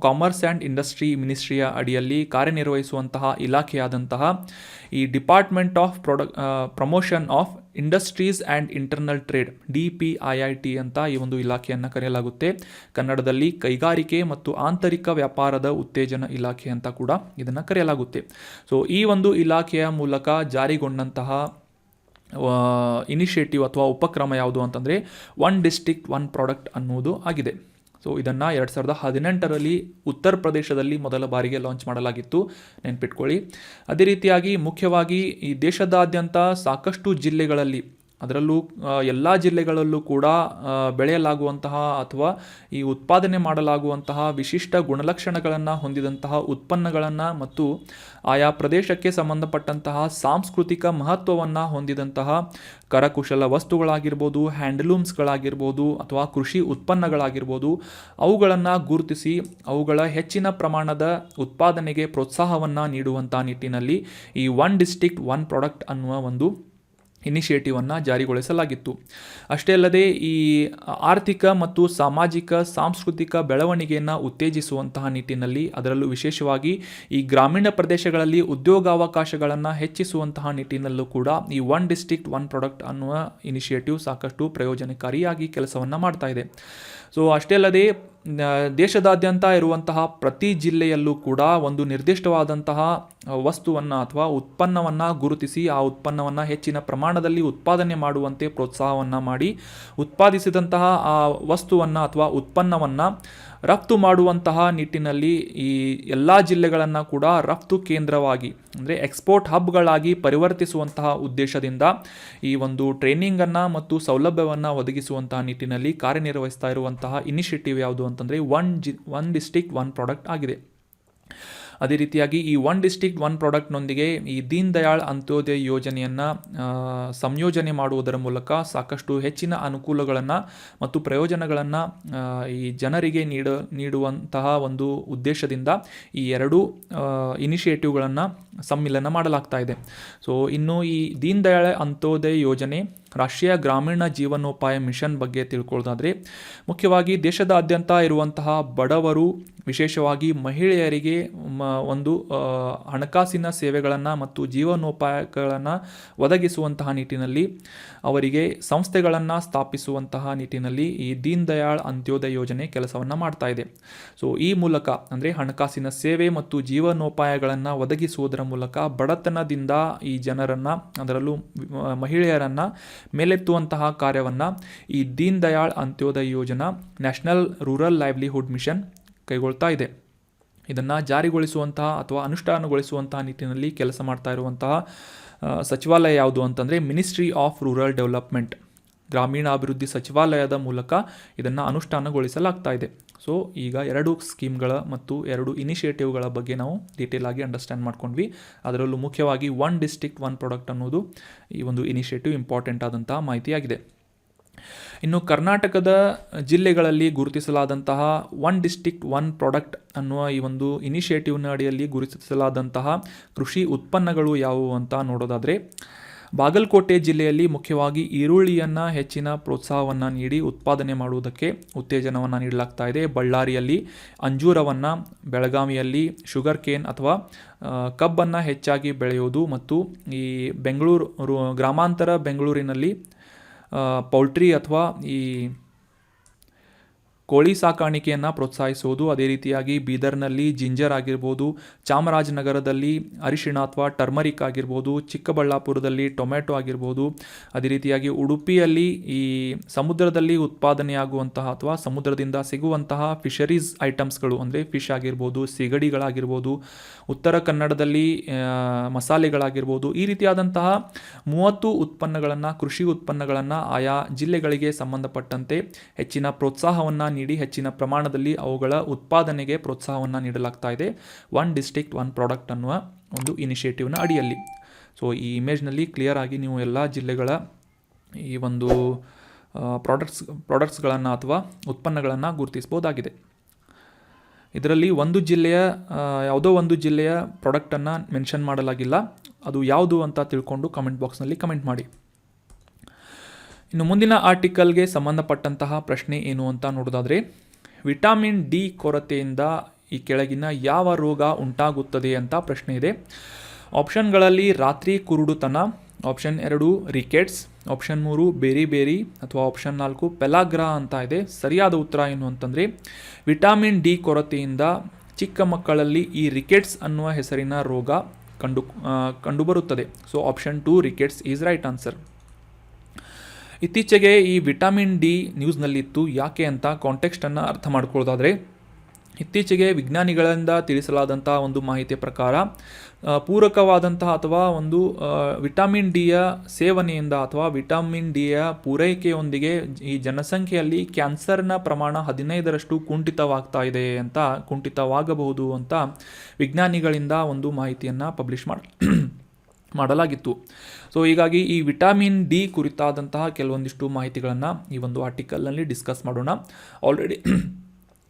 ಕಾಮರ್ಸ್ ಆ್ಯಂಡ್ ಇಂಡಸ್ಟ್ರಿ ಮಿನಿಸ್ಟ್ರಿಯ ಅಡಿಯಲ್ಲಿ ಕಾರ್ಯನಿರ್ವಹಿಸುವಂತಹ ಇಲಾಖೆಯಾದಂತಹ ಈ department of promotion of industries and internal trade DPIIT ಅಂತ ಈ ಒಂದು ಇಲಾಖೆಯನ್ನು ಕರೆಯಲಾಗುತ್ತೆ. ಕನ್ನಡದಲ್ಲಿ ಕೈಗಾರಿಕೆ ಮತ್ತು ಆಂತರಿಕ ವ್ಯಾಪಾರದ ಉತ್ತೇಜನ ಇಲಾಖೆ ಅಂತ ಕೂಡ ಇದನ್ನು ಕರೆಯಲಾಗುತ್ತೆ. ಸೊ ಈ ಒಂದು ಇಲಾಖೆಯ ಮೂಲಕ ಜಾರಿಗೊಂಡಂತಹ ಇನಿಷಿಯೇಟಿವ್ ಅಥವಾ ಉಪಕ್ರಮ ಯಾವುದು ಅಂತಂದರೆ ಒನ್ ಡಿಸ್ಟ್ರಿಕ್ಟ್ ಒನ್ ಪ್ರಾಡಕ್ಟ್ ಅನ್ನುವುದು ಆಗಿದೆ. ಸೊ ಇದನ್ನು 2018ರಲ್ಲಿ ಉತ್ತರ ಪ್ರದೇಶದಲ್ಲಿ ಮೊದಲ ಬಾರಿಗೆ ಲಾಂಚ್ ಮಾಡಲಾಗಿತ್ತು, ನೆನ್ಪಿಟ್ಕೊಳ್ಳಿ. ಅದೇ ರೀತಿಯಾಗಿ ಮುಖ್ಯವಾಗಿ ಈ ದೇಶದಾದ್ಯಂತ ಸಾಕಷ್ಟು ಜಿಲ್ಲೆಗಳಲ್ಲಿ, ಅದರಲ್ಲೂ ಎಲ್ಲ ಜಿಲ್ಲೆಗಳಲ್ಲೂ ಕೂಡ ಬೆಳೆಯಲಾಗುವಂತಹ ಅಥವಾ ಈ ಉತ್ಪಾದನೆ ಮಾಡಲಾಗುವಂತಹ ವಿಶಿಷ್ಟ ಗುಣಲಕ್ಷಣಗಳನ್ನು ಹೊಂದಿದಂತಹ ಉತ್ಪನ್ನಗಳನ್ನು ಮತ್ತು ಆಯಾ ಪ್ರದೇಶಕ್ಕೆ ಸಂಬಂಧಪಟ್ಟಂತಹ ಸಾಂಸ್ಕೃತಿಕ ಮಹತ್ವವನ್ನು ಹೊಂದಿದಂತಹ ಕರಕುಶಲ ವಸ್ತುಗಳಾಗಿರ್ಬೋದು, ಹ್ಯಾಂಡ್ಲೂಮ್ಸ್ಗಳಾಗಿರ್ಬೋದು ಅಥವಾ ಕೃಷಿ ಉತ್ಪನ್ನಗಳಾಗಿರ್ಬೋದು, ಅವುಗಳನ್ನು ಗುರುತಿಸಿ ಅವುಗಳ ಹೆಚ್ಚಿನ ಪ್ರಮಾಣದ ಉತ್ಪಾದನೆಗೆ ಪ್ರೋತ್ಸಾಹವನ್ನು ನೀಡುವಂಥ ನಿಟ್ಟಿನಲ್ಲಿ ಈ ಒನ್ ಡಿಸ್ಟ್ರಿಕ್ಟ್ ಒನ್ ಪ್ರಾಡಕ್ಟ್ ಅನ್ನುವ ಒಂದು ಇನಿಷಿಯೇಟಿವನ್ನು ಜಾರಿಗೊಳಿಸಲಾಗಿತ್ತು. ಅಷ್ಟೇ ಅಲ್ಲದೆ ಈ ಆರ್ಥಿಕ ಮತ್ತು ಸಾಮಾಜಿಕ ಸಾಂಸ್ಕೃತಿಕ ಬೆಳವಣಿಗೆಯನ್ನು ಉತ್ತೇಜಿಸುವಂತಹ ನಿಟ್ಟಿನಲ್ಲಿ, ಅದರಲ್ಲೂ ವಿಶೇಷವಾಗಿ ಈ ಗ್ರಾಮೀಣ ಪ್ರದೇಶಗಳಲ್ಲಿ ಉದ್ಯೋಗಾವಕಾಶಗಳನ್ನು ಹೆಚ್ಚಿಸುವಂತಹ ನಿಟ್ಟಿನಲ್ಲೂ ಕೂಡ ಈ ಒನ್ ಡಿಸ್ಟ್ರಿಕ್ಟ್ ಒನ್ ಪ್ರಾಡಕ್ಟ್ ಅನ್ನುವ ಇನಿಷಿಯೇಟಿವ್ ಸಾಕಷ್ಟು ಪ್ರಯೋಜನಕಾರಿಯಾಗಿ ಕೆಲಸವನ್ನು ಮಾಡ್ತಾ ಇದೆ. ಸೊ ಅಷ್ಟೇ ಅಲ್ಲದೆ ದೇಶದಾದ್ಯಂತ ಇರುವಂತಹ ಪ್ರತಿ ಜಿಲ್ಲೆಯಲ್ಲೂ ಕೂಡ ಒಂದು ನಿರ್ದಿಷ್ಟವಾದಂತಹ ವಸ್ತುವನ್ನು ಅಥವಾ ಉತ್ಪನ್ನವನ್ನು ಗುರುತಿಸಿ ಆ ಉತ್ಪನ್ನವನ್ನು ಹೆಚ್ಚಿನ ಪ್ರಮಾಣದಲ್ಲಿ ಉತ್ಪಾದನೆ ಮಾಡುವಂತೆ ಪ್ರೋತ್ಸಾಹವನ್ನು ಮಾಡಿ, ಉತ್ಪಾದಿಸಿದಂತಹ ಆ ವಸ್ತುವನ್ನು ಅಥವಾ ಉತ್ಪನ್ನವನ್ನು ರಫ್ತು ಮಾಡುವಂತಹ ನಿಟ್ಟಿನಲ್ಲಿ ಈ ಎಲ್ಲ ಜಿಲ್ಲೆಗಳನ್ನು ಕೂಡ ರಫ್ತು ಕೇಂದ್ರವಾಗಿ, ಅಂದರೆ ಎಕ್ಸ್ಪೋರ್ಟ್ ಹಬ್ಗಳಾಗಿ ಪರಿವರ್ತಿಸುವಂತಹ ಉದ್ದೇಶದಿಂದ ಈ ಒಂದು ಟ್ರೈನಿಂಗನ್ನು ಮತ್ತು ಸೌಲಭ್ಯವನ್ನು ಒದಗಿಸುವಂತಹ ನಿಟ್ಟಿನಲ್ಲಿ ಕಾರ್ಯನಿರ್ವಹಿಸ್ತಾ ಇರುವಂತಹ ಇನಿಷಿಯೇಟಿವ್ ಯಾವುದು ಅಂತಂದರೆ ಒನ್ ಡಿಸ್ಟ್ರಿಕ್ಟ್ ಒನ್ ಪ್ರಾಡಕ್ಟ್ ಆಗಿದೆ. ಅದೇ ರೀತಿಯಾಗಿ ಈ ಒನ್ ಡಿಸ್ಟ್ರಿಕ್ಟ್ ಒನ್ ಪ್ರಾಡಕ್ಟ್ನೊಂದಿಗೆ ಈ ದೀನ್ ದಯಾಳ್ ಅಂತ್ಯೋದಯ ಯೋಜನೆಯನ್ನು ಸಂಯೋಜನೆ ಮಾಡುವುದರ ಮೂಲಕ ಸಾಕಷ್ಟು ಹೆಚ್ಚಿನ ಅನುಕೂಲಗಳನ್ನು ಮತ್ತು ಪ್ರಯೋಜನಗಳನ್ನು ಈ ಜನರಿಗೆ ನೀಡುವಂತಹ ಒಂದು ಉದ್ದೇಶದಿಂದ ಈ ಎರಡೂ ಇನಿಷಿಯೇಟಿವ್ಗಳನ್ನು ಸಮ್ಮಿಲನ ಮಾಡಲಾಗ್ತಾ ಇದೆ. ಸೊ ಇನ್ನು ಈ ದೀನ್ ದಯಾಳ್ ಅಂತ್ಯೋದಯ ಯೋಜನೆ ರಾಷ್ಟ್ರೀಯ ಗ್ರಾಮೀಣ ಜೀವನೋಪಾಯ ಮಿಷನ್ ಬಗ್ಗೆ ತಿಳ್ಕೊಳ್ಳೋದಾದರೆ, ಮುಖ್ಯವಾಗಿ ದೇಶದಾದ್ಯಂತ ಇರುವಂತಹ ಬಡವರು, ವಿಶೇಷವಾಗಿ ಮಹಿಳೆಯರಿಗೆ ಒಂದು ಹಣಕಾಸಿನ ಸೇವೆಗಳನ್ನು ಮತ್ತು ಜೀವನೋಪಾಯಗಳನ್ನು ಒದಗಿಸುವಂತಹ ನಿಟ್ಟಿನಲ್ಲಿ ಅವರಿಗೆ ಸಂಸ್ಥೆಗಳನ್ನು ಸ್ಥಾಪಿಸುವಂತಹ ನಿಟ್ಟಿನಲ್ಲಿ ಈ ದೀನ್ ದಯಾಳ್ ಅಂತ್ಯೋದಯ ಯೋಜನೆ ಕೆಲಸವನ್ನು ಮಾಡ್ತಾ ಇದೆ. ಸೊ ಈ ಮೂಲಕ ಅಂದರೆ ಹಣಕಾಸಿನ ಸೇವೆ ಮತ್ತು ಜೀವನೋಪಾಯಗಳನ್ನು ಒದಗಿಸುವುದರ ಮೂಲಕ ಬಡತನದಿಂದ ಈ ಜನರನ್ನು, ಅದರಲ್ಲೂ ಮಹಿಳೆಯರನ್ನು ಮೇಲೆತ್ತುವಂತಹ ಕಾರ್ಯವನ್ನು ಈ Deen Dayal Antyodaya Yojana national rural livelihood mission ಕೈಗೊಳ್ತಾ ಇದೆ. ಇದನ್ನು ಜಾರಿಗೊಳಿಸುವಂತಹ ಅಥವಾ ಅನುಷ್ಠಾನಗೊಳಿಸುವಂತಹ ನಿಟ್ಟಿನಲ್ಲಿ ಕೆಲಸ ಮಾಡ್ತಾ ಇರುವಂತಹ ಸಚಿವಾಲಯ ಯಾವುದು ಅಂತಂದರೆ ಮಿನಿಸ್ಟ್ರಿ ಆಫ್ ರೂರಲ್ ಡೆವಲಪ್ಮೆಂಟ್, ಗ್ರಾಮೀಣಾಭಿವೃದ್ಧಿ ಸಚಿವಾಲಯದ ಮೂಲಕ ಇದನ್ನು ಅನುಷ್ಠಾನಗೊಳಿಸಲಾಗ್ತಾ ಇದೆ. ಸೊ ಈಗ ಎರಡು ಸ್ಕೀಮ್ಗಳ ಮತ್ತು ಎರಡು ಇನಿಷಿಯೇಟಿವ್ಗಳ ಬಗ್ಗೆ ನಾವು ಡೀಟೇಲ್ ಆಗಿ ಅಂಡರ್ಸ್ಟ್ಯಾಂಡ್ ಮಾಡ್ಕೊಂಡ್ವಿ. ಅದರಲ್ಲೂ ಮುಖ್ಯವಾಗಿ ಒನ್ ಡಿಸ್ಟ್ರಿಕ್ಟ್ ಒನ್ ಪ್ರಾಡಕ್ಟ್ ಅನ್ನೋದು ಈ ಒಂದು ಇನಿಷಿಯೇಟಿವ್ ಇಂಪಾರ್ಟೆಂಟ್ ಆದಂತಹ ಮಾಹಿತಿಯಾಗಿದೆ. ಇನ್ನು ಕರ್ನಾಟಕದ ಜಿಲ್ಲೆಗಳಲ್ಲಿ ಗುರುತಿಸಲಾದಂತಹ ಒನ್ ಡಿಸ್ಟ್ರಿಕ್ಟ್ ಒನ್ ಪ್ರಾಡಕ್ಟ್ ಅನ್ನುವ ಈ ಒಂದು ಇನಿಷಿಯೇಟಿವ್ನ ಅಡಿಯಲ್ಲಿ ಗುರುತಿಸಲಾದಂತಹ ಕೃಷಿ ಉತ್ಪನ್ನಗಳು ಯಾವುವು ಅಂತ ನೋಡೋದಾದರೆ, ಬಾಗಲಕೋಟೆ ಜಿಲ್ಲೆಯಲ್ಲಿ ಮುಖ್ಯವಾಗಿ ಈರುಳ್ಳಿಯನ್ನು ಹೆಚ್ಚಿನ ಪ್ರೋತ್ಸಾಹವನ್ನು ನೀಡಿ ಉತ್ಪಾದನೆ ಮಾಡುವುದಕ್ಕೆ ಉತ್ತೇಜನವನ್ನು ನೀಡಲಾಗ್ತಾ ಇದೆ. ಬಳ್ಳಾರಿಯಲ್ಲಿ ಅಂಜೂರವನ್ನು, ಬೆಳಗಾವಿಯಲ್ಲಿ ಶುಗರ್ ಕೇನ್ ಅಥವಾ ಕಬ್ಬನ್ನು ಹೆಚ್ಚಾಗಿ ಬೆಳೆಯುವುದು ಮತ್ತು ಈ ಗ್ರಾಮಾಂತರ ಬೆಂಗಳೂರಿನಲ್ಲಿ ಪೌಲ್ಟ್ರಿ ಅಥವಾ ಈ ಕೋಳಿ ಸಾಕಾಣಿಕೆಯನ್ನು ಪ್ರೋತ್ಸಾಹಿಸುವುದು. ಅದೇ ರೀತಿಯಾಗಿ ಬೀದರ್ನಲ್ಲಿ ಜಿಂಜರ್ ಆಗಿರ್ಬೋದು, ಚಾಮರಾಜನಗರದಲ್ಲಿ ಅರಿಶಿಣ ಅಥವಾ ಟರ್ಮರಿಕ್ ಆಗಿರ್ಬೋದು, ಚಿಕ್ಕಬಳ್ಳಾಪುರದಲ್ಲಿ ಟೊಮೆಟೊ ಆಗಿರ್ಬೋದು, ಅದೇ ರೀತಿಯಾಗಿ ಉಡುಪಿಯಲ್ಲಿ ಈ ಸಮುದ್ರದಲ್ಲಿ ಉತ್ಪಾದನೆಯಾಗುವಂತಹ ಅಥವಾ ಸಮುದ್ರದಿಂದ ಸಿಗುವಂತಹ ಫಿಶರೀಸ್ ಐಟಮ್ಸ್ಗಳು ಅಂದರೆ ಫಿಶ್ ಆಗಿರ್ಬೋದು, ಸಿಗಡಿಗಳಾಗಿರ್ಬೋದು, ಉತ್ತರ ಕನ್ನಡದಲ್ಲಿ ಮಸಾಲೆಗಳಾಗಿರ್ಬೋದು, ಈ ರೀತಿಯಾದಂತಹ 30 ಉತ್ಪನ್ನಗಳನ್ನು, ಕೃಷಿ ಉತ್ಪನ್ನಗಳನ್ನು ಆಯಾ ಜಿಲ್ಲೆಗಳಿಗೆ ಸಂಬಂಧಪಟ್ಟಂತೆ ಹೆಚ್ಚಿನ ಪ್ರೋತ್ಸಾಹವನ್ನು ನೀಡಿ ಹೆಚ್ಚಿನ ಪ್ರಮಾಣದಲ್ಲಿ ಅವುಗಳ ಉತ್ಪಾದನೆಗೆ ಪ್ರೋತ್ಸಾಹವನ್ನು ನೀಡಲಾಗ್ತಾ ಇದೆ ಒನ್ ಡಿಸ್ಟ್ರಿಕ್ಟ್ ಒನ್ ಪ್ರಾಡಕ್ಟ್ ಅನ್ನುವ ಒಂದು ಇನಿಷಿಯೇಟಿವ್ನ ಅಡಿಯಲ್ಲಿ. ಸೊ ಈ ಇಮೇಜ್ನಲ್ಲಿ ಕ್ಲಿಯರ್ ಆಗಿ ನೀವು ಎಲ್ಲ ಜಿಲ್ಲೆಗಳ ಈ ಒಂದು ಪ್ರಾಡಕ್ಟ್ಸ್ಗಳನ್ನು ಅಥವಾ ಉತ್ಪನ್ನಗಳನ್ನು ಗುರುತಿಸ್ಬೋದಾಗಿದೆ. ಇದರಲ್ಲಿ ಒಂದು ಜಿಲ್ಲೆಯ ಯಾವುದೋ ಒಂದು ಜಿಲ್ಲೆಯ ಪ್ರಾಡಕ್ಟನ್ನು ಮೆನ್ಷನ್ ಮಾಡಲಾಗಿಲ್ಲ, ಅದು ಯಾವುದು ಅಂತ ತಿಳ್ಕೊಂಡು ಕಮೆಂಟ್ ಬಾಕ್ಸ್ನಲ್ಲಿ ಕಮೆಂಟ್ ಮಾಡಿ. ಇನ್ನು ಮುಂದಿನ ಆರ್ಟಿಕಲ್ಗೆ ಸಂಬಂಧಪಟ್ಟಂತಹ ಪ್ರಶ್ನೆ ಏನು ಅಂತ ನೋಡೋದಾದರೆ, ವಿಟಮಿನ್ ಡಿ ಕೊರತೆಯಿಂದ ಈ ಕೆಳಗಿನ ಯಾವ ರೋಗ ಉಂಟಾಗುತ್ತದೆ ಅಂತ ಪ್ರಶ್ನೆ ಇದೆ. ಆಪ್ಷನ್ಗಳಲ್ಲಿ ರಾತ್ರಿ ಕುರುಡುತನ, ಆಪ್ಷನ್ 2 ರಿಕೆಟ್ಸ್, ಆಪ್ಷನ್ 3 ಬೇರಿ ಅಥವಾ ಆಪ್ಷನ್ 4 ಪೆಲಾಗ್ರಾ ಅಂತ ಇದೆ. ಸರಿಯಾದ ಉತ್ತರ ಏನು ಅಂತಂದರೆ ವಿಟಮಿನ್ ಡಿ ಕೊರತೆಯಿಂದ ಚಿಕ್ಕ ಮಕ್ಕಳಲ್ಲಿ ಈ ರಿಕೆಟ್ಸ್ ಅನ್ನುವ ಹೆಸರಿನ ರೋಗ ಕಂಡುಬರುತ್ತದೆ. So option 2 rickets is right answer. ಇತ್ತೀಚೆಗೆ ಈ ವಿಟಮಿನ್ ಡಿ ನ್ಯೂಸ್ನಲ್ಲಿತ್ತು. ಯಾಕೆ ಅಂತ ಕಾಂಟೆಕ್ಸ್ಟನ್ನು ಅರ್ಥ ಮಾಡ್ಕೊಳ್ಳೋದಾದರೆ, ಇತ್ತೀಚೆಗೆ ವಿಜ್ಞಾನಿಗಳಿಂದ ತಿಳಿಸಲಾದಂಥ ಒಂದು ಮಾಹಿತಿಯ ಪ್ರಕಾರ ಪೂರಕವಾದಂತಹ ಅಥವಾ ಒಂದು ವಿಟಮಿನ್ ಡಿಯ ಸೇವನೆಯಿಂದ ಅಥವಾ ವಿಟಮಿನ್ ಡಿಯ ಪೂರೈಕೆಯೊಂದಿಗೆ ಈ ಜನಸಂಖ್ಯೆಯಲ್ಲಿ ಕ್ಯಾನ್ಸರ್ನ ಪ್ರಮಾಣ 15ರಷ್ಟು ಕುಂಠಿತವಾಗಬಹುದು ಅಂತ ವಿಜ್ಞಾನಿಗಳಿಂದ ಒಂದು ಮಾಹಿತಿಯನ್ನು ಪಬ್ಲಿಷ್ ಮಾಡಲಾಗಿತ್ತು. ಸೊ ಹೀಗಾಗಿ ಈ ವಿಟಮಿನ್ ಡಿ ಕುರಿತಾದಂತಹ ಕೆಲವೊಂದಿಷ್ಟು ಮಾಹಿತಿಗಳನ್ನು ಈ ಒಂದು ಆರ್ಟಿಕಲ್ನಲ್ಲಿ ಡಿಸ್ಕಸ್ ಮಾಡೋಣ.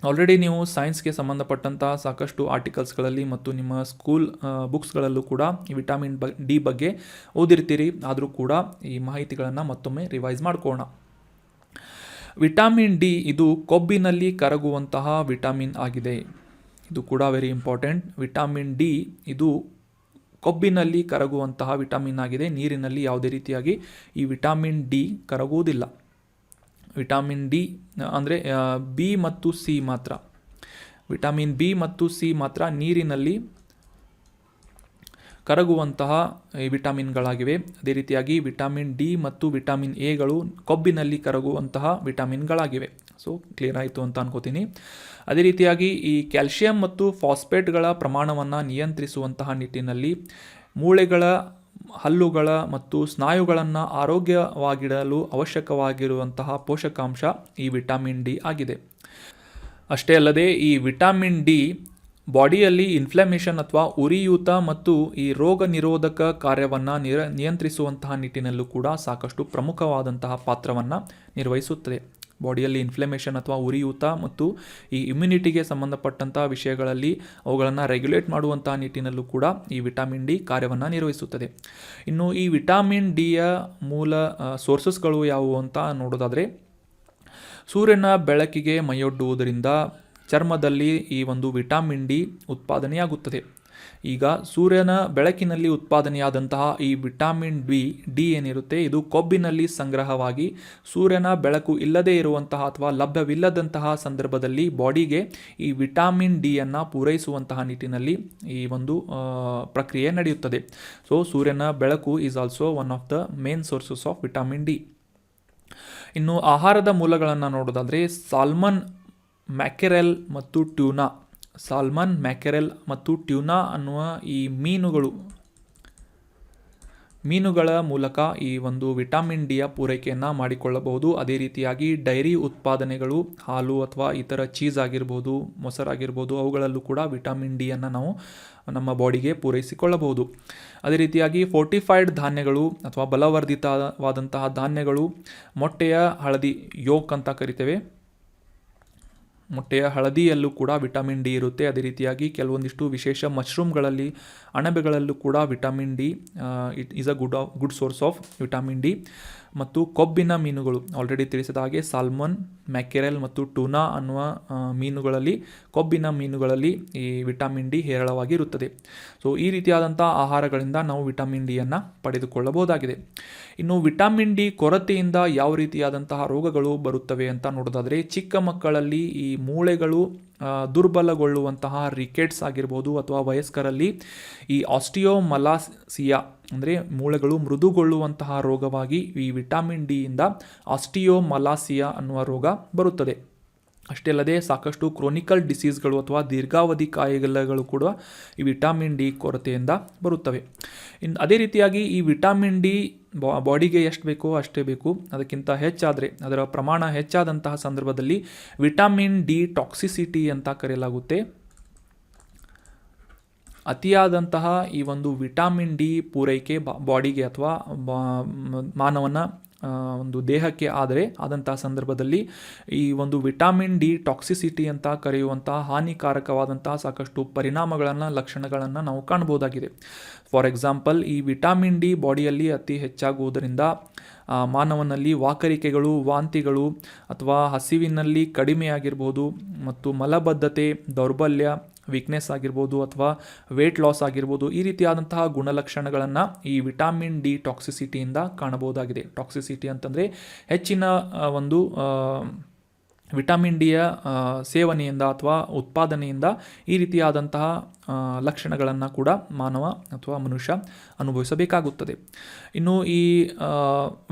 ಆಲ್ರೆಡಿ ನೀವು ಸೈನ್ಸ್ಗೆ ಸಂಬಂಧಪಟ್ಟಂತಹ ಸಾಕಷ್ಟು ಆರ್ಟಿಕಲ್ಸ್ಗಳಲ್ಲಿ ಮತ್ತು ನಿಮ್ಮ ಸ್ಕೂಲ್ ಬುಕ್ಸ್ಗಳಲ್ಲೂ ಕೂಡ ಈ ವಿಟಮಿನ್ ಡಿ ಬಗ್ಗೆ ಓದಿರ್ತೀರಿ. ಆದರೂ ಕೂಡ ಈ ಮಾಹಿತಿಗಳನ್ನು ಮತ್ತೊಮ್ಮೆ ರಿವೈಸ್ ಮಾಡ್ಕೋಣ. ವಿಟಮಿನ್ ಡಿ ಇದು ಕೊಬ್ಬಿನಲ್ಲಿ ಕರಗುವಂತಹ ವಿಟಮಿನ್ ಆಗಿದೆ. ಇದು ಕೂಡ ವೆರಿ ಇಂಪಾರ್ಟೆಂಟ್. ವಿಟಮಿನ್ ಡಿ ಇದು ಕೊಬ್ಬಿನಲ್ಲಿ ಕರಗುವಂತಹ ವಿಟಮಿನ್ ಆಗಿದೆ. ನೀರಿನಲ್ಲಿ ಯಾವುದೇ ರೀತಿಯಾಗಿ ಈ ವಿಟಮಿನ್ ಡಿ ಕರಗುವುದಿಲ್ಲ. ವಿಟಮಿನ್ ಡಿ ಅಂದರೆ ಬಿ ಮತ್ತು ಸಿ ಮಾತ್ರ, ವಿಟಮಿನ್ ಬಿ ಮತ್ತು ಸಿ ಮಾತ್ರ ನೀರಿನಲ್ಲಿ ಕರಗುವಂತಹ ವಿಟಮಿನ್ಗಳಾಗಿವೆ. ಅದೇ ರೀತಿಯಾಗಿ ವಿಟಮಿನ್ ಡಿ ಮತ್ತು ವಿಟಮಿನ್ ಎಗಳು ಕೊಬ್ಬಿನಲ್ಲಿ ಕರಗುವಂತಹ ವಿಟಮಿನ್ಗಳಾಗಿವೆ. ಸೊ ಕ್ಲಿಯರ್ ಆಯಿತು ಅಂತ ಅನ್ಕೋತೀನಿ. ಅದೇ ರೀತಿಯಾಗಿ ಈ ಕ್ಯಾಲ್ಶಿಯಂ ಮತ್ತು ಫಾಸ್ಫೇಟ್ಗಳ ಪ್ರಮಾಣವನ್ನು ನಿಯಂತ್ರಿಸುವಂತಹ ನಿಟ್ಟಿನಲ್ಲಿ ಮೂಳೆಗಳ, ಹಲ್ಲುಗಳ ಮತ್ತು ಸ್ನಾಯುಗಳನ್ನು ಆರೋಗ್ಯವಾಗಿಡಲು ಅವಶ್ಯಕವಾಗಿರುವಂತಹ ಪೋಷಕಾಂಶ ಈ ವಿಟಮಿನ್ ಡಿ ಆಗಿದೆ. ಅಷ್ಟೇ ಅಲ್ಲದೆ ಈ ವಿಟಮಿನ್ ಡಿ ಬಾಡಿಯಲ್ಲಿ ಇನ್ಫ್ಲಮೇಷನ್ ಅಥವಾ ಉರಿಯೂತ ಮತ್ತು ಈ ರೋಗ ನಿರೋಧಕ ಕಾರ್ಯವನ್ನು ನಿಯಂತ್ರಿಸುವಂತಹ ನಿಟ್ಟಿನಲ್ಲೂ ಕೂಡ ಸಾಕಷ್ಟು ಪ್ರಮುಖವಾದಂತಹ ಪಾತ್ರವನ್ನು ನಿರ್ವಹಿಸುತ್ತದೆ. ಬಾಡಿಯಲ್ಲಿ ಇನ್ಫ್ಲಮೇಷನ್ ಅಥವಾ ಉರಿಯೂತ ಮತ್ತು ಈ ಇಮ್ಯುನಿಟಿಗೆ ಸಂಬಂಧಪಟ್ಟಂಥ ವಿಷಯಗಳಲ್ಲಿ ಅವುಗಳನ್ನು ರೆಗ್ಯುಲೇಟ್ ಮಾಡುವಂಥ ನಿಟ್ಟಿನಲ್ಲೂ ಕೂಡ ಈ ವಿಟಮಿನ್ ಡಿ ಕಾರ್ಯವನ್ನು ನಿರ್ವಹಿಸುತ್ತದೆ. ಇನ್ನು ಈ ವಿಟಮಿನ್ ಡಿಯ ಮೂಲ ಸೋರ್ಸಸ್ಗಳು ಯಾವುವು ಅಂತ ನೋಡೋದಾದರೆ, ಸೂರ್ಯನ ಬೆಳಕಿಗೆ ಮೈಯೊಡ್ಡುವುದರಿಂದ ಚರ್ಮದಲ್ಲಿ ಈ ಒಂದು ವಿಟಮಿನ್ ಡಿ ಉತ್ಪಾದನೆಯಾಗುತ್ತದೆ. ಈಗ ಸೂರ್ಯನ ಬೆಳಕಿನಲ್ಲಿ ಉತ್ಪಾದನೆಯಾದಂತಹ ಈ ವಿಟಮಿನ್ ಡಿ ಏನಿರುತ್ತೆ, ಇದು ಕೊಬ್ಬಿನಲ್ಲಿ ಸಂಗ್ರಹವಾಗಿ ಸೂರ್ಯನ ಬೆಳಕು ಇಲ್ಲದೇ ಇರುವಂತಹ ಅಥವಾ ಲಭ್ಯವಿಲ್ಲದಂತಹ ಸಂದರ್ಭದಲ್ಲಿ ಬಾಡಿಗೆ ಈ ವಿಟಮಿನ್ ಡಿಯನ್ನು ಪೂರೈಸುವಂತಹ ನಿಟ್ಟಿನಲ್ಲಿ ಈ ಒಂದು ಪ್ರಕ್ರಿಯೆ ನಡೆಯುತ್ತದೆ. ಸೊ ಸೂರ್ಯನ ಬೆಳಕು is also one of the main sources of vitamin D. ಇನ್ನು ಆಹಾರದ ಮೂಲಗಳನ್ನು ನೋಡೋದಾದರೆ, ಸಾಲ್ಮನ್, ಮ್ಯಾಕೆರೆಲ್ ಮತ್ತು ಟ್ಯೂನಾ. ಸಾಲ್ಮನ್, ಮ್ಯಾಕೆರೆಲ್ ಮತ್ತು ಟ್ಯೂನಾ ಅನ್ನುವ ಈ ಮೀನುಗಳ ಮೂಲಕ ಈ ಒಂದು ವಿಟಮಿನ್ ಡಿಯ ಪೂರೈಕೆಯನ್ನು ಮಾಡಿಕೊಳ್ಳಬಹುದು. ಅದೇ ರೀತಿಯಾಗಿ ಡೈರಿ ಉತ್ಪಾದನೆಗಳು, ಹಾಲು ಅಥವಾ ಇತರ ಚೀಸ್ ಆಗಿರ್ಬೋದು, ಮೊಸರಾಗಿರ್ಬೋದು, ಅವುಗಳಲ್ಲೂ ಕೂಡ ವಿಟಮಿನ್ ಡಿಯನ್ನು ನಾವು ನಮ್ಮ ಬಾಡಿಗೆ ಪೂರೈಸಿಕೊಳ್ಳಬಹುದು. ಅದೇ ರೀತಿಯಾಗಿ ಫೋರ್ಟಿಫೈಡ್ ಧಾನ್ಯಗಳು ಅಥವಾ ಬಲವರ್ಧಿತವಾದಂತಹ ಧಾನ್ಯಗಳು, ಮೊಟ್ಟೆಯ ಹಳದಿ ಯೋಕ್ ಅಂತ ಕರಿತೇವೆ, ಮೊಟ್ಟೆಯ ಹಳದಿಯಲ್ಲೂ ಕೂಡ ವಿಟಮಿನ್ ಡಿ ಇರುತ್ತೆ. ಅದೇ ರೀತಿಯಾಗಿ ಕೆಲವೊಂದಿಷ್ಟು ವಿಶೇಷ ಮಶ್ರೂಮ್ಗಳಲ್ಲಿ, ಅಣಬೆಗಳಲ್ಲೂ ಕೂಡ vitamin D it is a good source of vitamin D. ಮತ್ತು ಕೊಬ್ಬಿನ ಮೀನುಗಳು, ಆಲ್ರೆಡಿ ತಿಳಿಸಿದ ಹಾಗೆ ಸಾಲ್ಮನ್, ಮ್ಯಾಕೆರೆಲ್ ಮತ್ತು ಟೂನಾ ಅನ್ನುವ ಕೊಬ್ಬಿನ ಮೀನುಗಳಲ್ಲಿ ಈ ವಿಟಮಿನ್ ಡಿ ಹೇರಳವಾಗಿ ಇರುತ್ತದೆ. ಸೊ ಈ ರೀತಿಯಾದಂಥ ಆಹಾರಗಳಿಂದ ನಾವು ವಿಟಮಿನ್ ಡಿಯನ್ನು ಪಡೆದುಕೊಳ್ಳಬಹುದಾಗಿದೆ. ಇನ್ನು ವಿಟಮಿನ್ ಡಿ ಕೊರತೆಯಿಂದ ಯಾವ ರೀತಿಯಾದಂತಹ ರೋಗಗಳು ಬರುತ್ತವೆ ಅಂತ ನೋಡೋದಾದರೆ, ಚಿಕ್ಕ ಮಕ್ಕಳಲ್ಲಿ ಈ ಮೂಳೆಗಳು ದುರ್ಬಲಗೊಳ್ಳುವಂತಹ ರಿಕೆಟ್ಸ್ ಆಗಿರ್ಬೋದು, ಅಥವಾ ವಯಸ್ಕರಲ್ಲಿ ಈ ಆಸ್ಟಿಯೋಮಲಾಸಿಯಾ ಅಂದರೆ ಮೂಳೆಗಳು ಮೃದುಗೊಳ್ಳುವಂತಹ ರೋಗವಾಗಿ ಈ ವಿಟಮಿನ್ ಡಿಯಿಂದ ಆಸ್ಟಿಯೋಮಲಾಸಿಯಾ ಅನ್ನುವ ರೋಗ ಬರುತ್ತದೆ. ಅಷ್ಟೇ ಅಲ್ಲದೆ ಸಾಕಷ್ಟು ಕ್ರೋನಿಕಲ್ ಡಿಸೀಸ್ಗಳು ಅಥವಾ ದೀರ್ಘಾವಧಿ ಕಾಯಿಲೆಗಳು ಕೂಡ ಈ ವಿಟಮಿನ್ ಡಿ ಕೊರತೆಯಿಂದ ಬರುತ್ತವೆ. ಅದೇ ರೀತಿಯಾಗಿ ಈ ವಿಟಮಿನ್ ಡಿ ಬಾಡಿಗೆ ಎಷ್ಟು ಬೇಕೋ ಅಷ್ಟೇ ಬೇಕು. ಅದಕ್ಕಿಂತ ಹೆಚ್ಚಾದರೆ, ಅದರ ಪ್ರಮಾಣ ಹೆಚ್ಚಾದಂತಹ ಸಂದರ್ಭದಲ್ಲಿ ವಿಟಮಿನ್ ಡಿ ಟಾಕ್ಸಿಸಿಟಿ ಅಂತ ಕರೆಯಲಾಗುತ್ತೆ. ಅತಿಯಾದಂತಹ ಈ ಒಂದು ವಿಟಮಿನ್ ಡಿ ಪೂರೈಕೆ ಬಾಡಿಗೆ ಅಥವಾ ಮಾನವನ ಒಂದು ದೇಹಕ್ಕೆ ಆದಂತಹ ಸಂದರ್ಭದಲ್ಲಿ ಈ ಒಂದು ವಿಟಮಿನ್ ಡಿ ಟಾಕ್ಸಿಸಿಟಿ ಅಂತ ಕರೆಯುವಂತಹ ಹಾನಿಕಾರಕವಾದಂತಹ ಸಾಕಷ್ಟು ಲಕ್ಷಣಗಳನ್ನು ನಾವು ಕಾಣಬಹುದಾಗಿದೆ. ಫಾರ್ ಎಕ್ಸಾಂಪಲ್, ಈ ವಿಟಮಿನ್ ಡಿ ಬಾಡಿಯಲ್ಲಿ ಅತಿ ಹೆಚ್ಚಾಗುವುದರಿಂದ ಮಾನವನಲ್ಲಿ ವಾಕರಿಕೆಗಳು, ವಾಂತಿಗಳು ಅಥವಾ ಹಸಿವಿನಲ್ಲಿ ಕಡಿಮೆಯಾಗಿರ್ಬೋದು, ಮತ್ತು ಮಲಬದ್ಧತೆ, ದೌರ್ಬಲ್ಯ, ವೀಕ್ನೆಸ್ ಆಗಿರ್ಬೋದು ಅಥವಾ ವೇಟ್ ಲಾಸ್ ಆಗಿರ್ಬೋದು, ಈ ರೀತಿಯಾದಂತಹ ಗುಣಲಕ್ಷಣಗಳನ್ನು ಈ ವಿಟಮಿನ್ ಡಿ ಟಾಕ್ಸಿಸಿಟಿಯಿಂದ ಕಾಣಬಹುದಾಗಿದೆ. ಟಾಕ್ಸಿಸಿಟಿ ಅಂತಂದರೆ ಹೆಚ್ಚಿನ ಒಂದು ವಿಟಮಿನ್ ಡಿಯ ಸೇವನೆಯಿಂದ ಅಥವಾ ಉತ್ಪಾದನೆಯಿಂದ ಈ ರೀತಿಯಾದಂತಹ ಲಕ್ಷಣಗಳನ್ನು ಕೂಡ ಮಾನವ ಅಥವಾ ಮನುಷ್ಯ ಅನುಭವಿಸಬೇಕಾಗುತ್ತದೆ. ಇನ್ನು ಈ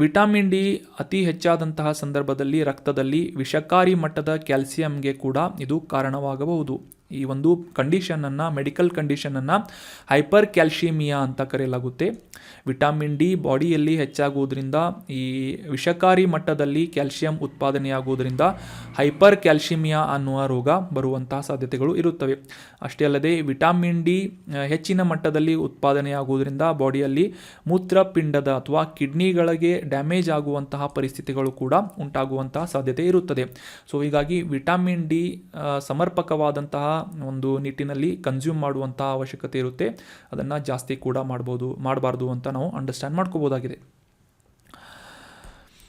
ವಿಟಮಿನ್ ಡಿ ಅತಿ ಹೆಚ್ಚಾದಂತಹ ಸಂದರ್ಭದಲ್ಲಿ ರಕ್ತದಲ್ಲಿ ವಿಷಕಾರಿ ಮಟ್ಟದ ಕ್ಯಾಲ್ಸಿಯಂಗೆ ಕೂಡ ಇದು ಕಾರಣವಾಗಬಹುದು. ಈ ಒಂದು ಕಂಡೀಷನನ್ನು, ಮೆಡಿಕಲ್ ಕಂಡೀಷನನ್ನು ಹೈಪರ್ ಕ್ಯಾಲ್ಸಿಮಿಯಾ ಅಂತ ಕರೆಯಲಾಗುತ್ತೆ. ವಿಟಮಿನ್ ಡಿ ಬಾಡಿಯಲ್ಲಿ ಹೆಚ್ಚಾಗುವುದರಿಂದ ಈ ವಿಷಕಾರಿ ಮಟ್ಟದಲ್ಲಿ ಕ್ಯಾಲ್ಸಿಯಂ ಉತ್ಪಾದನೆಯಾಗುವುದರಿಂದ ಹೈಪರ್ ಕ್ಯಾಲ್ಸಿಮಿಯಾ ಅನ್ನುವ ರೋಗ ಬರುವಂತಹ ಸಾಧ್ಯತೆಗಳು ಇರುತ್ತವೆ. ಅಷ್ಟೇ ಅಲ್ಲದೆ ವಿಟಮಿನ್ ಡಿ ಹೆಚ್ಚಿನ ಮಟ್ಟದಲ್ಲಿ ಉತ್ಪಾದನೆಯಾಗುವುದರಿಂದ ಬಾಡಿಯಲ್ಲಿ ಮೂತ್ರಪಿಂಡದ ಅಥವಾ ಕಿಡ್ನಿಗಳಿಗೆ ಡ್ಯಾಮೇಜ್ ಆಗುವಂತಹ ಪರಿಸ್ಥಿತಿಗಳು ಕೂಡ ಉಂಟಾಗುವಂತಹ ಸಾಧ್ಯತೆ ಇರುತ್ತದೆ. ಸೊ ಹೀಗಾಗಿ ವಿಟಮಿನ್ ಡಿ ಸಮರ್ಪಕವಾದಂತಹ ಒಂದು ನಿಟ್ಟಿನಲ್ಲಿ ಕನ್ಸ್ಯೂಮ್ ಮಾಡುವಂತಹ ಅವಶ್ಯಕತೆ ಇರುತ್ತೆ. ಅದನ್ನು ಜಾಸ್ತಿ ಕೂಡ ಮಾಡಬಾರ್ದು ಅಂತ ನಾವು ಅಂಡರ್ಸ್ಟ್ಯಾಂಡ್ ಮಾಡ್ಕೋಬೋದಾಗಿದೆ.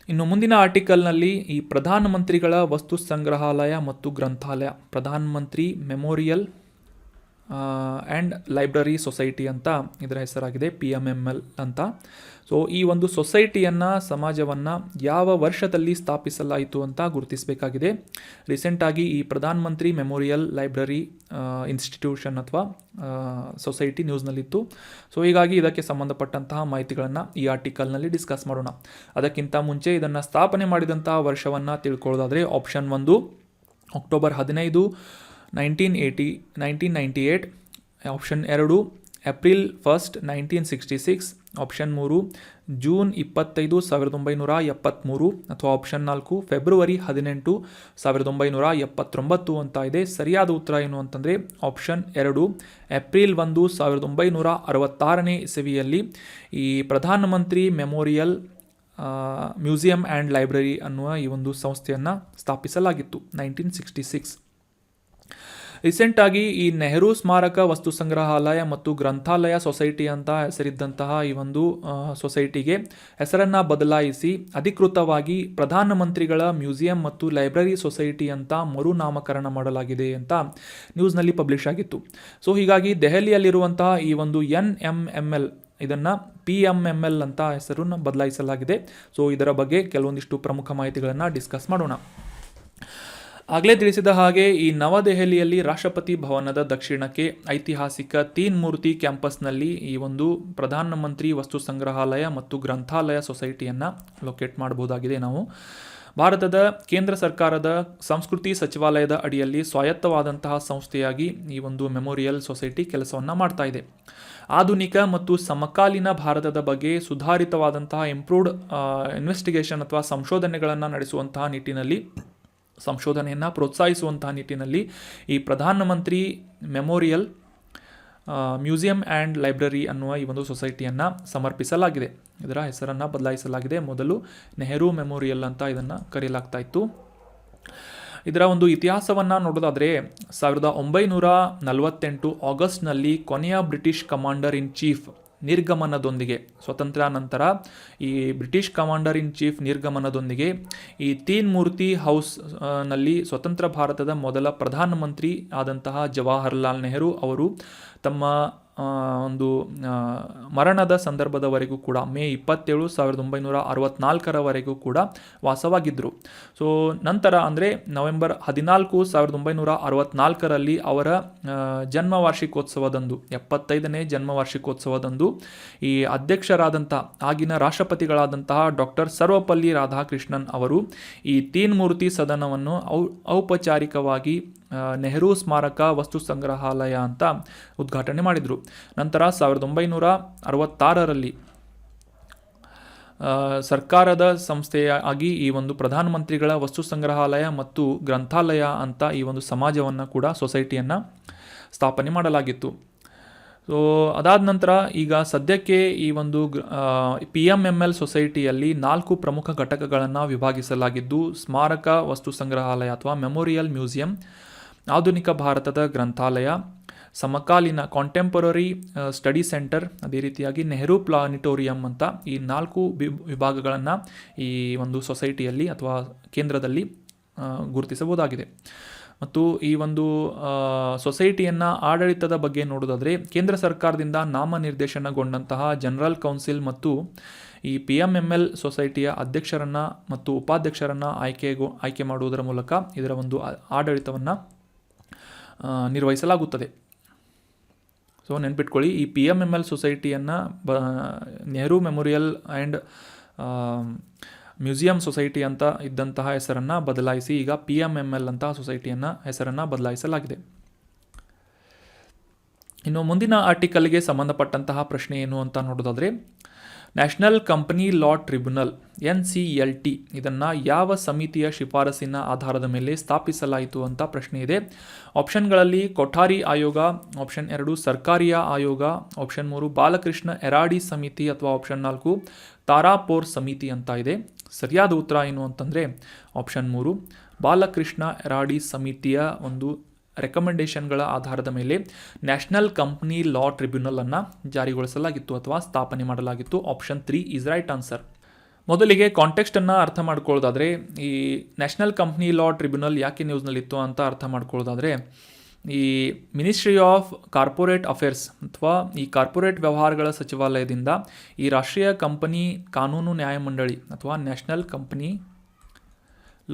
ಇನ್ನು ಮುಂದಿನ ಆರ್ಟಿಕಲ್ನಲ್ಲಿ ಈ ಪ್ರಧಾನಮಂತ್ರಿಗಳ ವಸ್ತು ಸಂಗ್ರಹಾಲಯ ಮತ್ತು ಗ್ರಂಥಾಲಯ, ಪ್ರಧಾನಮಂತ್ರಿ ಮೆಮೋರಿಯಲ್ ಆ್ಯಂಡ್ ಲೈಬ್ರರಿ ಸೊಸೈಟಿ ಅಂತ ಇದರ ಹೆಸರಾಗಿದೆ, PMML ಅಂತ. ಸೊ ಈ ಒಂದು ಸೊಸೈಟಿಯನ್ನು, ಸಮಾಜವನ್ನು ಯಾವ ವರ್ಷದಲ್ಲಿ ಸ್ಥಾಪಿಸಲಾಯಿತು ಅಂತ ಗುರುತಿಸಬೇಕಾಗಿದೆ. ರೀಸೆಂಟಾಗಿ ಈ ಪ್ರಧಾನಮಂತ್ರಿ ಮೆಮೋರಿಯಲ್ ಲೈಬ್ರರಿ ಇನ್ಸ್ಟಿಟ್ಯೂಷನ್ ಅಥವಾ ಸೊಸೈಟಿ ನ್ಯೂಸ್ನಲ್ಲಿತ್ತು. ಸೊ ಹೀಗಾಗಿ ಇದಕ್ಕೆ ಸಂಬಂಧಪಟ್ಟಂತಹ ಮಾಹಿತಿಗಳನ್ನು ಈ ಆರ್ಟಿಕಲ್ನಲ್ಲಿ ಡಿಸ್ಕಸ್ ಮಾಡೋಣ. ಅದಕ್ಕಿಂತ ಮುಂಚೆ ಇದನ್ನು ಸ್ಥಾಪನೆ ಮಾಡಿದಂತಹ ವರ್ಷವನ್ನು ತಿಳ್ಕೊಳ್ಳೋದಾದರೆ option 1 October 15, 1998, option 2 April 1, 1966, option 3 June 25, 1973 ಅಥವಾ ಆಪ್ಷನ್ 4 ಫೆಬ್ರವರಿ 18, 1979 ಅಂತ ಇದೆ. ಸರಿಯಾದ ಉತ್ತರ ಏನು ಅಂತಂದರೆ ಆಪ್ಷನ್ 2 ಏಪ್ರಿಲ್ 1, 1966ನೇ ಇಸವಿಯಲ್ಲಿ ಈ ಪ್ರಧಾನಮಂತ್ರಿ ಮೆಮೋರಿಯಲ್ ಮ್ಯೂಸಿಯಂ ಆ್ಯಂಡ್ ಲೈಬ್ರರಿ ಅನ್ನುವ ಈ ಒಂದು ಸಂಸ್ಥೆಯನ್ನು ಸ್ಥಾಪಿಸಲಾಗಿತ್ತು 1966. ರೀಸೆಂಟಾಗಿ ಈ ನೆಹರು ಸ್ಮಾರಕ ವಸ್ತು ಸಂಗ್ರಹಾಲಯ ಮತ್ತು ಗ್ರಂಥಾಲಯ ಸೊಸೈಟಿ ಅಂತ ಹೆಸರಿದ್ದಂತಹ ಈ ಒಂದು ಸೊಸೈಟಿಗೆ ಹೆಸರನ್ನು ಬದಲಾಯಿಸಿ ಅಧಿಕೃತವಾಗಿ ಪ್ರಧಾನಮಂತ್ರಿಗಳ ಮ್ಯೂಸಿಯಂ ಮತ್ತು ಲೈಬ್ರರಿ ಸೊಸೈಟಿ ಅಂತ ಮರುನಾಮಕರಣ ಮಾಡಲಾಗಿದೆ ಅಂತ ನ್ಯೂಸ್ನಲ್ಲಿ ಪಬ್ಲಿಷ್ ಆಗಿತ್ತು. ಸೊ ಹೀಗಾಗಿ ದೆಹಲಿಯಲ್ಲಿರುವಂತಹ ಈ ಒಂದು NMML ಇದನ್ನು PMML ಅಂತ ಹೆಸರನ್ನು ಬದಲಾಯಿಸಲಾಗಿದೆ. ಸೊ ಇದರ ಬಗ್ಗೆ ಕೆಲವೊಂದಿಷ್ಟು ಪ್ರಮುಖ ಮಾಹಿತಿಗಳನ್ನು ಡಿಸ್ಕಸ್ ಮಾಡೋಣ. ಆಗಲೇ ತಿಳಿಸಿದ ಹಾಗೆ ಈ ನವದೆಹಲಿಯಲ್ಲಿ ರಾಷ್ಟ್ರಪತಿ ಭವನದ ದಕ್ಷಿಣಕ್ಕೆ ಐತಿಹಾಸಿಕ ತೀನ್ ಮೂರ್ತಿ ಕ್ಯಾಂಪಸ್ನಲ್ಲಿ ಈ ಒಂದು ಪ್ರಧಾನಮಂತ್ರಿ ವಸ್ತು ಸಂಗ್ರಹಾಲಯ ಮತ್ತು ಗ್ರಂಥಾಲಯ ಸೊಸೈಟಿಯನ್ನು ಲೊಕೇಟ್ ಮಾಡಬಹುದಾಗಿದೆ. ನಾವು ಭಾರತದ ಕೇಂದ್ರ ಸರ್ಕಾರದ ಸಂಸ್ಕೃತಿ ಸಚಿವಾಲಯದ ಅಡಿಯಲ್ಲಿ ಸ್ವಾಯತ್ತವಾದಂತಹ ಸಂಸ್ಥೆಯಾಗಿ ಈ ಒಂದು ಮೆಮೋರಿಯಲ್ ಸೊಸೈಟಿ ಕೆಲಸವನ್ನು ಮಾಡ್ತಾ ಇದೆ. ಆಧುನಿಕ ಮತ್ತು ಸಮಕಾಲೀನ ಭಾರತದ ಬಗ್ಗೆ ಸುಧಾರಿತವಾದಂತಹ ಇಂಪ್ರೂವ್ಡ್ ಇನ್ವೆಸ್ಟಿಗೇಷನ್ ಅಥವಾ ಸಂಶೋಧನೆಗಳನ್ನು ನಡೆಸುವಂತಹ ನಿಟ್ಟಿನಲ್ಲಿ, ಸಂಶೋಧನೆಯನ್ನು ಪ್ರೋತ್ಸಾಹಿಸುವಂತಹ ನಿಟ್ಟಿನಲ್ಲಿ ಈ ಪ್ರಧಾನಮಂತ್ರಿ ಮೆಮೋರಿಯಲ್ ಮ್ಯೂಸಿಯಂ ಆ್ಯಂಡ್ ಲೈಬ್ರರಿ ಅನ್ನುವ ಈ ಒಂದು ಸೊಸೈಟಿಯನ್ನು ಸಮರ್ಪಿಸಲಾಗಿದೆ. ಇದರ ಹೆಸರನ್ನು ಬದಲಾಯಿಸಲಾಗಿದೆ. ಮೊದಲು ನೆಹರು ಮೆಮೋರಿಯಲ್ ಅಂತ ಇದನ್ನು ಕರೆಯಲಾಗ್ತಾ ಇತ್ತು. ಇದರ ಒಂದು ಇತಿಹಾಸವನ್ನು ನೋಡೋದಾದರೆ 1948 ಆಗಸ್ಟ್ನಲ್ಲಿ ಕೊನೆಯ ಬ್ರಿಟಿಷ್ ಕಮಾಂಡರ್ ಇನ್ ಚೀಫ್ ನಿರ್ಗಮನದೊಂದಿಗೆ, ಸ್ವತಂತ್ರ ನಂತರ ಈ ಬ್ರಿಟಿಷ್ ಕಮಾಂಡರ್ ಇನ್ ಚೀಫ್ ನಿರ್ಗಮನದೊಂದಿಗೆ ಈ ತೀನ್ ಮೂರ್ತಿ ಹೌಸ್ ನಲ್ಲಿ ಸ್ವತಂತ್ರ ಭಾರತದ ಮೊದಲ ಪ್ರಧಾನಮಂತ್ರಿ ಆದಂತಹ ಜವಾಹರ್ಲಾಲ್ ನೆಹರು ಅವರು ತಮ್ಮ ಒಂದು ಮರಣದ ಸಂದರ್ಭದವರೆಗೂ ಕೂಡ ಮೇ 27, 1964 ಕೂಡ ವಾಸವಾಗಿದ್ದರು. ಸೊ ನಂತರ ಅಂದರೆ ನವೆಂಬರ್ 14, 1964 ಅವರ ಜನ್ಮ ವಾರ್ಷಿಕೋತ್ಸವದಂದು, 75ನೇ ಜನ್ಮ ವಾರ್ಷಿಕೋತ್ಸವದಂದು ಈ ಅಧ್ಯಕ್ಷರಾದಂಥ ಆಗಿನ ರಾಷ್ಟ್ರಪತಿಗಳಾದಂತಹ ಡಾಕ್ಟರ್ ಸರ್ವಪಲ್ಲಿ ರಾಧಾಕೃಷ್ಣನ್ ಅವರು ಈ ತೀನ್ ಮೂರ್ತಿ ಸದನವನ್ನು ಔಪಚಾರಿಕವಾಗಿ ನೆಹರು ಸ್ಮಾರಕ ವಸ್ತು ಸಂಗ್ರಹಾಲಯ ಅಂತ ಉದ್ಘಾಟನೆ ಮಾಡಿದರು. ನಂತರ 1966 ಸರ್ಕಾರದ ಸಂಸ್ಥೆಯಾಗಿ ಈ ಒಂದು ಪ್ರಧಾನಮಂತ್ರಿಗಳ ವಸ್ತು ಸಂಗ್ರಹಾಲಯ ಮತ್ತು ಗ್ರಂಥಾಲಯ ಅಂತ ಈ ಒಂದು ಸಮಾಜವನ್ನು ಕೂಡ, ಸೊಸೈಟಿಯನ್ನು ಸ್ಥಾಪನೆ ಮಾಡಲಾಗಿತ್ತು. ಸೊ ಅದಾದ ನಂತರ ಈಗ ಸದ್ಯಕ್ಕೆ ಈ ಒಂದು PMML ಸೊಸೈಟಿಯಲ್ಲಿ 4 ಪ್ರಮುಖ ಘಟಕಗಳನ್ನು ವಿಭಾಗಿಸಲಾಗಿದ್ದು, ಸ್ಮಾರಕ ವಸ್ತು ಸಂಗ್ರಹಾಲಯ ಅಥವಾ ಮೆಮೋರಿಯಲ್ ಮ್ಯೂಸಿಯಂ, ಆಧುನಿಕ ಭಾರತದ ಗ್ರಂಥಾಲಯ, ಸಮಕಾಲೀನ ಕಾಂಟೆಂಪರರಿ ಸ್ಟಡಿ ಸೆಂಟರ್, ಅದೇ ರೀತಿಯಾಗಿ ನೆಹರು ಪ್ಲಾನಿಟೋರಿಯಂ ಅಂತ ಈ 4 ವಿಭಾಗಗಳನ್ನು ಈ ಒಂದು ಸೊಸೈಟಿಯಲ್ಲಿ ಅಥವಾ ಕೇಂದ್ರದಲ್ಲಿ ಗುರುತಿಸಬಹುದಾಗಿದೆ. ಮತ್ತು ಈ ಒಂದು ಸೊಸೈಟಿಯನ್ನು ಆಡಳಿತದ ಬಗ್ಗೆ ನೋಡೋದಾದರೆ ಕೇಂದ್ರ ಸರ್ಕಾರದಿಂದ ನಾಮನಿರ್ದೇಶನಗೊಂಡಂತಹ ಜನರಲ್ ಕೌನ್ಸಿಲ್ ಮತ್ತು ಈ PMML ಸೊಸೈಟಿಯ ಅಧ್ಯಕ್ಷರನ್ನು ಮತ್ತು ಉಪಾಧ್ಯಕ್ಷರನ್ನು ಆಯ್ಕೆ ಮಾಡುವುದರ ಮೂಲಕ ಇದರ ಒಂದು ಆಡಳಿತವನ್ನು ನಿರ್ವಹಿಸಲಾಗುತ್ತದೆ. ಸೊ ನೆನ್ಪಿಟ್ಕೊಳ್ಳಿ, ಈ PMML ಸೊಸೈಟಿಯನ್ನು Nehru memorial and museum society ಅಂತ ಇದ್ದಂತಹ ಹೆಸರನ್ನು ಬದಲಾಯಿಸಿ ಈಗ PMML ಅಂತಹ ಸೊಸೈಟಿಯನ್ನು ಹೆಸರನ್ನು ಬದಲಾಯಿಸಲಾಗಿದೆ. ಇನ್ನು ಮುಂದಿನ ಆರ್ಟಿಕಲ್ಗೆ ಸಂಬಂಧಪಟ್ಟಂತಹ ಪ್ರಶ್ನೆ ಏನು ಅಂತ ನೋಡೋದಾದರೆ, national company law tribunal NCLT ಇದನ್ನು ಯಾವ ಸಮಿತಿಯ ಶಿಫಾರಸಿನ ಆಧಾರದ ಮೇಲೆ ಸ್ಥಾಪಿಸಲಾಯಿತು ಅಂತ ಪ್ರಶ್ನೆ ಇದೆ. ಆಪ್ಷನ್ಗಳಲ್ಲಿ ಕೊಠಾರಿ ಆಯೋಗ, ಆಪ್ಷನ್ 2 ಸರ್ಕಾರಿಯ ಆಯೋಗ, ಆಪ್ಷನ್ 3 ಬಾಲಕೃಷ್ಣ ಎರಾಡಿ ಸಮಿತಿ ಅಥವಾ ಆಪ್ಷನ್ 4 ತಾರಾಪೋರ್ ಸಮಿತಿ ಅಂತ ಇದೆ. ಸರಿಯಾದ ಉತ್ತರ ಏನು ಅಂತಂದರೆ ಆಪ್ಷನ್ 3 ಬಾಲಕೃಷ್ಣ ಎರಾಡಿ ಸಮಿತಿಯ ಒಂದು ರೆಕಮೆಂಡೇಷನ್ಗಳ ಆಧಾರದ ಮೇಲೆ ನ್ಯಾಷನಲ್ ಕಂಪನಿ ಲಾ ಟ್ರಿಬ್ಯುನಲನ್ನು ಜಾರಿಗೊಳಿಸಲಾಗಿತ್ತು ಅಥವಾ ಸ್ಥಾಪನೆ ಮಾಡಲಾಗಿತ್ತು. Option 3 is right answer. ಮೊದಲಿಗೆ ಕಾಂಟೆಕ್ಸ್ಟನ್ನು ಅರ್ಥ ಮಾಡ್ಕೊಳ್ಳೋದಾದರೆ, ಈ ನ್ಯಾಷನಲ್ ಕಂಪನಿ ಲಾ ಟ್ರಿಬ್ಯುನಲ್ ಯಾಕೆ ನ್ಯೂಸ್ನಲ್ಲಿತ್ತು ಅಂತ ಅರ್ಥ ಮಾಡ್ಕೊಳ್ಳೋದಾದರೆ, ಈ ಮಿನಿಸ್ಟ್ರಿ ಆಫ್ ಕಾರ್ಪೊರೇಟ್ ಅಫೇರ್ಸ್ ಅಥವಾ ಈ ಕಾರ್ಪೊರೇಟ್ ವ್ಯವಹಾರಗಳ ಸಚಿವಾಲಯದಿಂದ ಈ ರಾಷ್ಟ್ರೀಯ ಕಂಪನಿ ಕಾನೂನು ನ್ಯಾಯಮಂಡಳಿ ಅಥವಾ ನ್ಯಾಷನಲ್ ಕಂಪನಿ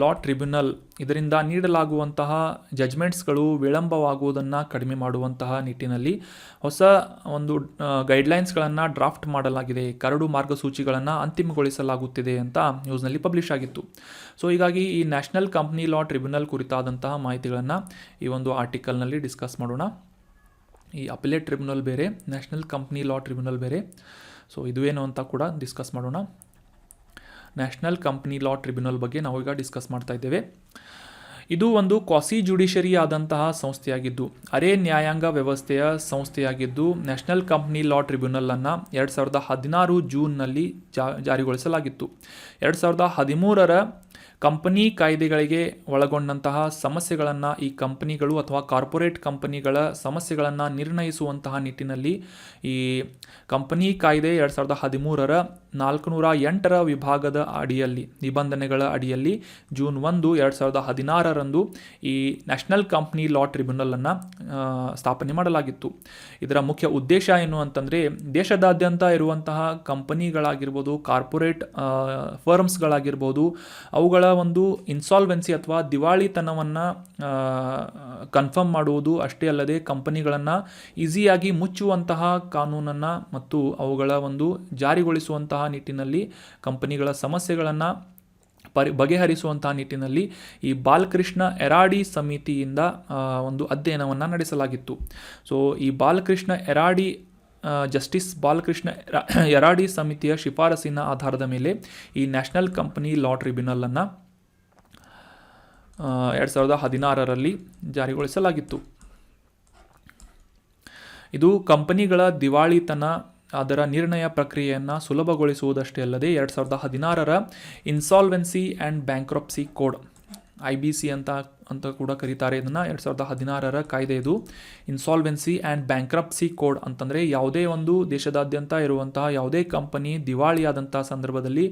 ಲಾ ಟ್ರಿಬ್ಯುನಲ್ ಇದರಿಂದ ನೀಡಲಾಗುವಂತಹ ಜಜ್ಮೆಂಟ್ಸ್ಗಳು ವಿಳಂಬವಾಗುವುದನ್ನು ಕಡಿಮೆ ಮಾಡುವಂತಹ ನಿಟ್ಟಿನಲ್ಲಿ ಹೊಸ ಒಂದು ಗೈಡ್ಲೈನ್ಸ್ಗಳನ್ನು ಡ್ರಾಫ್ಟ್ ಮಾಡಲಾಗಿದೆ, ಕರಡು ಮಾರ್ಗಸೂಚಿಗಳನ್ನು ಅಂತಿಮಗೊಳಿಸಲಾಗುತ್ತಿದೆ ಅಂತ ನ್ಯೂಸ್ನಲ್ಲಿ ಪಬ್ಲಿಷ್ ಆಗಿತ್ತು. ಸೊ ಹೀಗಾಗಿ ಈ ನ್ಯಾಷನಲ್ ಕಂಪನಿ ಲಾ ಟ್ರಿಬ್ಯುನಲ್ ಕುರಿತಾದಂತಹ ಮಾಹಿತಿಗಳನ್ನು ಈ ಒಂದು ಆರ್ಟಿಕಲ್ನಲ್ಲಿ ಡಿಸ್ಕಸ್ ಮಾಡೋಣ. ಈ ಅಪಿಲೇಟ್ ಟ್ರಿಬ್ಯುನಲ್ ಬೇರೆ, ನ್ಯಾಷನಲ್ ಕಂಪನಿ ಲಾ ಟ್ರಿಬ್ಯುನಲ್ ಬೇರೆ. ಸೊ ಇದುವೇನು ಅಂತ ಕೂಡ ಡಿಸ್ಕಸ್ ಮಾಡೋಣ. ನ್ಯಾಷನಲ್ ಕಂಪನಿ ಲಾ ಟ್ರಿಬ್ಯುನಲ್ ಬಗ್ಗೆ ನಾವು ಈಗ ಡಿಸ್ಕಸ್ ಮಾಡ್ತಾ ಇದ್ದೇವೆ. ಇದು ಒಂದು ಕ್ವಾಸಿ ಜುಡಿಷರಿ ಆದಂತಹ ಸಂಸ್ಥೆಯಾಗಿದ್ದು, ಅರೆ ನ್ಯಾಯಾಂಗ ವ್ಯವಸ್ಥೆಯ ಸಂಸ್ಥೆಯಾಗಿದ್ದು, ನ್ಯಾಷನಲ್ ಕಂಪನಿ ಲಾ ಟ್ರಿಬ್ಯುನಲನ್ನು 2016 ಜೂನ್ನಲ್ಲಿ ಜಾರಿಗೊಳಿಸಲಾಗಿತ್ತು. 2013 ಕಂಪನಿ ಕಾಯ್ದೆಗಳಿಗೆ ಒಳಗೊಂಡಂತಹ ಸಮಸ್ಯೆಗಳನ್ನು ಈ ಕಂಪನಿಗಳು ಅಥವಾ ಕಾರ್ಪೊರೇಟ್ ಕಂಪನಿಗಳ ಸಮಸ್ಯೆಗಳನ್ನು ನಿರ್ಣಯಿಸುವಂತಹ ನಿಟ್ಟಿನಲ್ಲಿ ಈ ಕಂಪನಿ ಕಾಯ್ದೆ 2013 408 ವಿಭಾಗದ ಅಡಿಯಲ್ಲಿ ನಿಬಂಧನೆಗಳ ಅಡಿಯಲ್ಲಿ ಜೂನ್ 1, 2016 ಈ ನ್ಯಾಷನಲ್ ಕಂಪನಿ ಲಾ ಟ್ರಿಬ್ಯುನಲನ್ನು ಸ್ಥಾಪನೆ ಮಾಡಲಾಗಿತ್ತು. ಇದರ ಮುಖ್ಯ ಉದ್ದೇಶ ಏನು ಅಂತಂದರೆ, ದೇಶದಾದ್ಯಂತ ಇರುವಂತಹ ಕಂಪನಿಗಳಾಗಿರ್ಬೋದು, ಕಾರ್ಪೊರೇಟ್ ಫರ್ಮ್ಸ್ಗಳಾಗಿರ್ಬೋದು, ಅವುಗಳ ಒಂದು ಇನ್ಸಾಲ್ವೆನ್ಸಿ ಅಥವಾ ದಿವಾಳಿತನವನ್ನು ಕನ್ಫರ್ಮ್ ಮಾಡುವುದು ಅಷ್ಟೇ ಅಲ್ಲದೆ ಕಂಪನಿಗಳನ್ನು ಈಸಿಯಾಗಿ ಮುಚ್ಚುವಂತಹ ಕಾನೂನನ್ನು ಮತ್ತು ಅವುಗಳ ಒಂದು ಜಾರಿಗೊಳಿಸುವಂತಹ ನಿಟ್ಟಿನಲ್ಲಿ ಕಂಪನಿಗಳ ಸಮಸ್ಯೆಗಳನ್ನು ಬಗೆಹರಿಸುವಂತಹ ನಿಟ್ಟಿನಲ್ಲಿ ಈ ಬಾಲಕೃಷ್ಣ ಎರಾಡಿ ಸಮಿತಿಯಿಂದ ಒಂದು ಅಧ್ಯಯನವನ್ನು ನಡೆಸಲಾಗಿತ್ತು. ಸೊ ಈ ಬಾಲಕೃಷ್ಣ ಎರಾಡಿ ಜಸ್ಟಿಸ್ ಬಾಲಕೃಷ್ಣ ಎರಾಡಿ ಸಮಿತಿಯ ಶಿಫಾರಸಿನ ಆಧಾರದ ಮೇಲೆ ಈ ನ್ಯಾಷನಲ್ ಕಂಪನಿ ಲಾ ಟ್ರಿಬ್ಯುನಲನ್ನು 2016 ಜಾರಿಗೊಳಿಸಲಾಗಿತ್ತು. ಇದು ಕಂಪನಿಗಳ ದಿವಾಳಿತನ ಅದರ ನಿರ್ಣಯ ಪ್ರಕ್ರಿಯೆಯನ್ನು ಸುಲಭಗೊಳಿಸುವುದಷ್ಟೇ ಅಲ್ಲದೆ 2016 insolvency and bankruptcy code IBC ಅಂತ ಕೂಡ ಕರೀತಾರೆ ಇದನ್ನು. 2016 ಕಾಯ್ದೆ ಇದು. ಇನ್ಸಾಲ್ವೆನ್ಸಿ ಆ್ಯಂಡ್ ಬ್ಯಾಂಕ್ರಪ್ಸಿ ಕೋಡ್ ಅಂತಂದರೆ ಯಾವುದೇ ಒಂದು ದೇಶದಾದ್ಯಂತ ಇರುವಂತಹ ಯಾವುದೇ ಕಂಪನಿ ದಿವಾಳಿಯಾದಂಥ ಸಂದರ್ಭದಲ್ಲಿ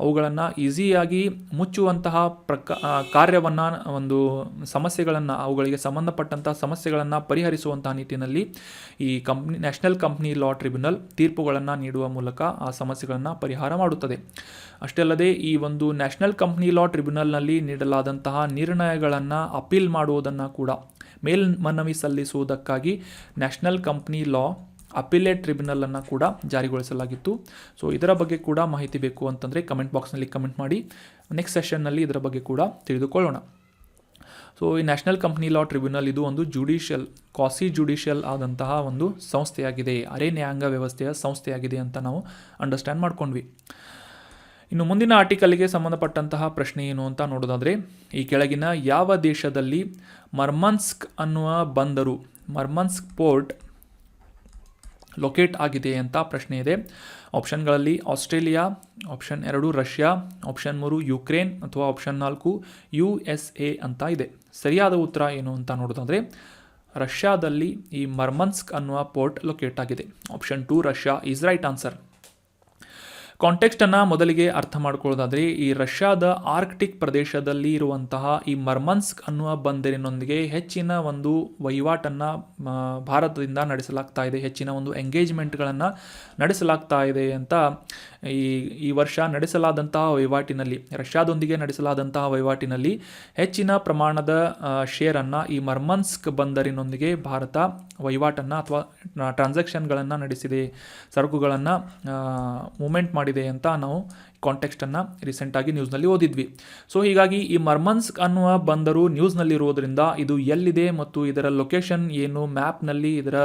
ಅವುಗಳನ್ನು ಈಸಿಯಾಗಿ ಮುಚ್ಚುವಂತಹ ಕಾರ್ಯವನ್ನು ಒಂದು ಸಮಸ್ಯೆಗಳನ್ನು ಅವುಗಳಿಗೆ ಸಂಬಂಧಪಟ್ಟಂಥ ಸಮಸ್ಯೆಗಳನ್ನು ಪರಿಹರಿಸುವಂತಹ ನಿಟ್ಟಿನಲ್ಲಿ ಈ ನ್ಯಾಷನಲ್ ಕಂಪನಿ ಲಾ ಟ್ರಿಬ್ಯುನಲ್ ತೀರ್ಪುಗಳನ್ನು ನೀಡುವ ಮೂಲಕ ಆ ಸಮಸ್ಯೆಗಳನ್ನು ಪರಿಹಾರ ಮಾಡುತ್ತದೆ. ಅಷ್ಟೇ ಅಲ್ಲದೆ ಈ ಒಂದು ನ್ಯಾಷನಲ್ ಕಂಪನಿ ಲಾ ಟ್ರಿಬ್ಯುನಲ್ನಲ್ಲಿ ನೀಡಲಾದಂತಹ ನಿರ್ಣಯಗಳನ್ನು ಅಪೀಲ್ ಮಾಡುವುದನ್ನು ಕೂಡ ಮೇಲ್ಮನವಿ ಸಲ್ಲಿಸುವುದಕ್ಕಾಗಿ ನ್ಯಾಷನಲ್ ಕಂಪನಿ ಲಾ ಅಪಿಲೇಟ್ ಟ್ರಿಬ್ಯುನಲನ್ನು ಕೂಡ ಜಾರಿಗೊಳಿಸಲಾಗಿತ್ತು. ಸೊ ಇದರ ಬಗ್ಗೆ ಕೂಡ ಮಾಹಿತಿ ಬೇಕು ಅಂತಂದರೆ ಕಮೆಂಟ್ ಬಾಕ್ಸ್ನಲ್ಲಿ ಕಮೆಂಟ್ ಮಾಡಿ. ನೆಕ್ಸ್ಟ್ ಸೆಷನ್ನಲ್ಲಿ ಇದರ ಬಗ್ಗೆ ಕೂಡ ತಿಳಿದುಕೊಳ್ಳೋಣ. ಸೊ ಈ ನ್ಯಾಷನಲ್ ಕಂಪನಿ ಲಾ ಟ್ರಿಬ್ಯುನಲ್ ಇದು ಒಂದು ಕ್ವಾಸಿ ಜುಡಿಷಿಯಲ್ ಆದಂತಹ ಒಂದು ಸಂಸ್ಥೆಯಾಗಿದೆ, ಅರೆ ನ್ಯಾಯಾಂಗ ವ್ಯವಸ್ಥೆಯ ಸಂಸ್ಥೆಯಾಗಿದೆ ಅಂತ ನಾವು ಅಂಡರ್ಸ್ಟ್ಯಾಂಡ್ ಮಾಡ್ಕೊಂಡ್ವಿ. ಇನ್ನು ಮುಂದಿನ ಆರ್ಟಿಕಲ್ಗೆ ಸಂಬಂಧಪಟ್ಟಂತಹ ಪ್ರಶ್ನೆ ಏನು ಅಂತ ನೋಡೋದಾದರೆ, ಈ ಕೆಳಗಿನ ಯಾವ ದೇಶದಲ್ಲಿ ಮರ್ಮನ್ಸ್ಕ್ ಅನ್ನುವ ಬಂದರು ಮರ್ಮನ್ಸ್ಕ್ ಪೋರ್ಟ್ ಲೊಕೇಟ್ ಆಗಿದೆ ಅಂತ ಪ್ರಶ್ನೆ ಇದೆ. ಆಪ್ಷನ್ಗಳಲ್ಲಿ Australia, option 2 Russia, option 3 Ukraine ಅಥವಾ ಆಪ್ಷನ್ 4 USA ಅಂತ ಇದೆ. ಸರಿಯಾದ ಉತ್ತರ ಏನು ಅಂತ ನೋಡೋದಾದರೆ ರಷ್ಯಾದಲ್ಲಿ ಈ ಮರ್ಮನ್ಸ್ಕ್ ಅನ್ನುವ ಪೋರ್ಟ್ ಲೊಕೇಟ್ ಆಗಿದೆ. Option 2 Russia is right answer. ಕಾಂಟೆಕ್ಸ್ಟನ್ನು ಮೊದಲಿಗೆ ಅರ್ಥ ಮಾಡ್ಕೊಳ್ಳೋದಾದರೆ, ಈ ರಷ್ಯಾದ ಆರ್ಕ್ಟಿಕ್ ಪ್ರದೇಶದಲ್ಲಿ ಇರುವಂತಹ ಈ ಮರ್ಮನ್ಸ್ಕ್ ಅನ್ನುವ ಬಂದರಿನೊಂದಿಗೆ ಹೆಚ್ಚಿನ ಒಂದು ವಹಿವಾಟನ್ನು ಭಾರತದಿಂದ ನಡೆಸಲಾಗ್ತಾ ಇದೆ, ಹೆಚ್ಚಿನ ಒಂದು ಎಂಗೇಜ್ಮೆಂಟ್ಗಳನ್ನು ನಡೆಸಲಾಗ್ತಾ ಇದೆ ಅಂತ ಈ ಈ ವರ್ಷ ನಡೆಸಲಾದಂತಹ ವಹಿವಾಟಿನಲ್ಲಿ, ರಷ್ಯಾದೊಂದಿಗೆ ನಡೆಸಲಾದಂತಹ ವಹಿವಾಟಿನಲ್ಲಿ ಹೆಚ್ಚಿನ ಪ್ರಮಾಣದ ಶೇರನ್ನು ಈ ಮರ್ಮನ್ಸ್ಕ್ ಬಂದರಿನೊಂದಿಗೆ ಭಾರತ ವಹಿವಾಟನ್ನು ಅಥವಾ ಟ್ರಾನ್ಸಾಕ್ಷನ್ಗಳನ್ನು ನಡೆಸಿದೆ, ಸರಕುಗಳನ್ನು ಮೂವ್ಮೆಂಟ್ ಮಾಡಿದೆ ಅಂತ ನಾವು ಕಾಂಟೆಕ್ಸ್ಟನ್ನು ರೀಸೆಂಟಾಗಿ ನ್ಯೂಸ್ನಲ್ಲಿ ಓದಿದ್ವಿ. ಸೊ ಹೀಗಾಗಿ ಈ ಮರ್ಮನ್ಸ್ಕ್ ಅನ್ನುವ ಬಂದರು ನ್ಯೂಸ್ನಲ್ಲಿರುವುದರಿಂದ ಇದು ಎಲ್ಲಿದೆ ಮತ್ತು ಇದರ ಲೊಕೇಶನ್ ಏನು, ಮ್ಯಾಪ್ನಲ್ಲಿ ಇದರ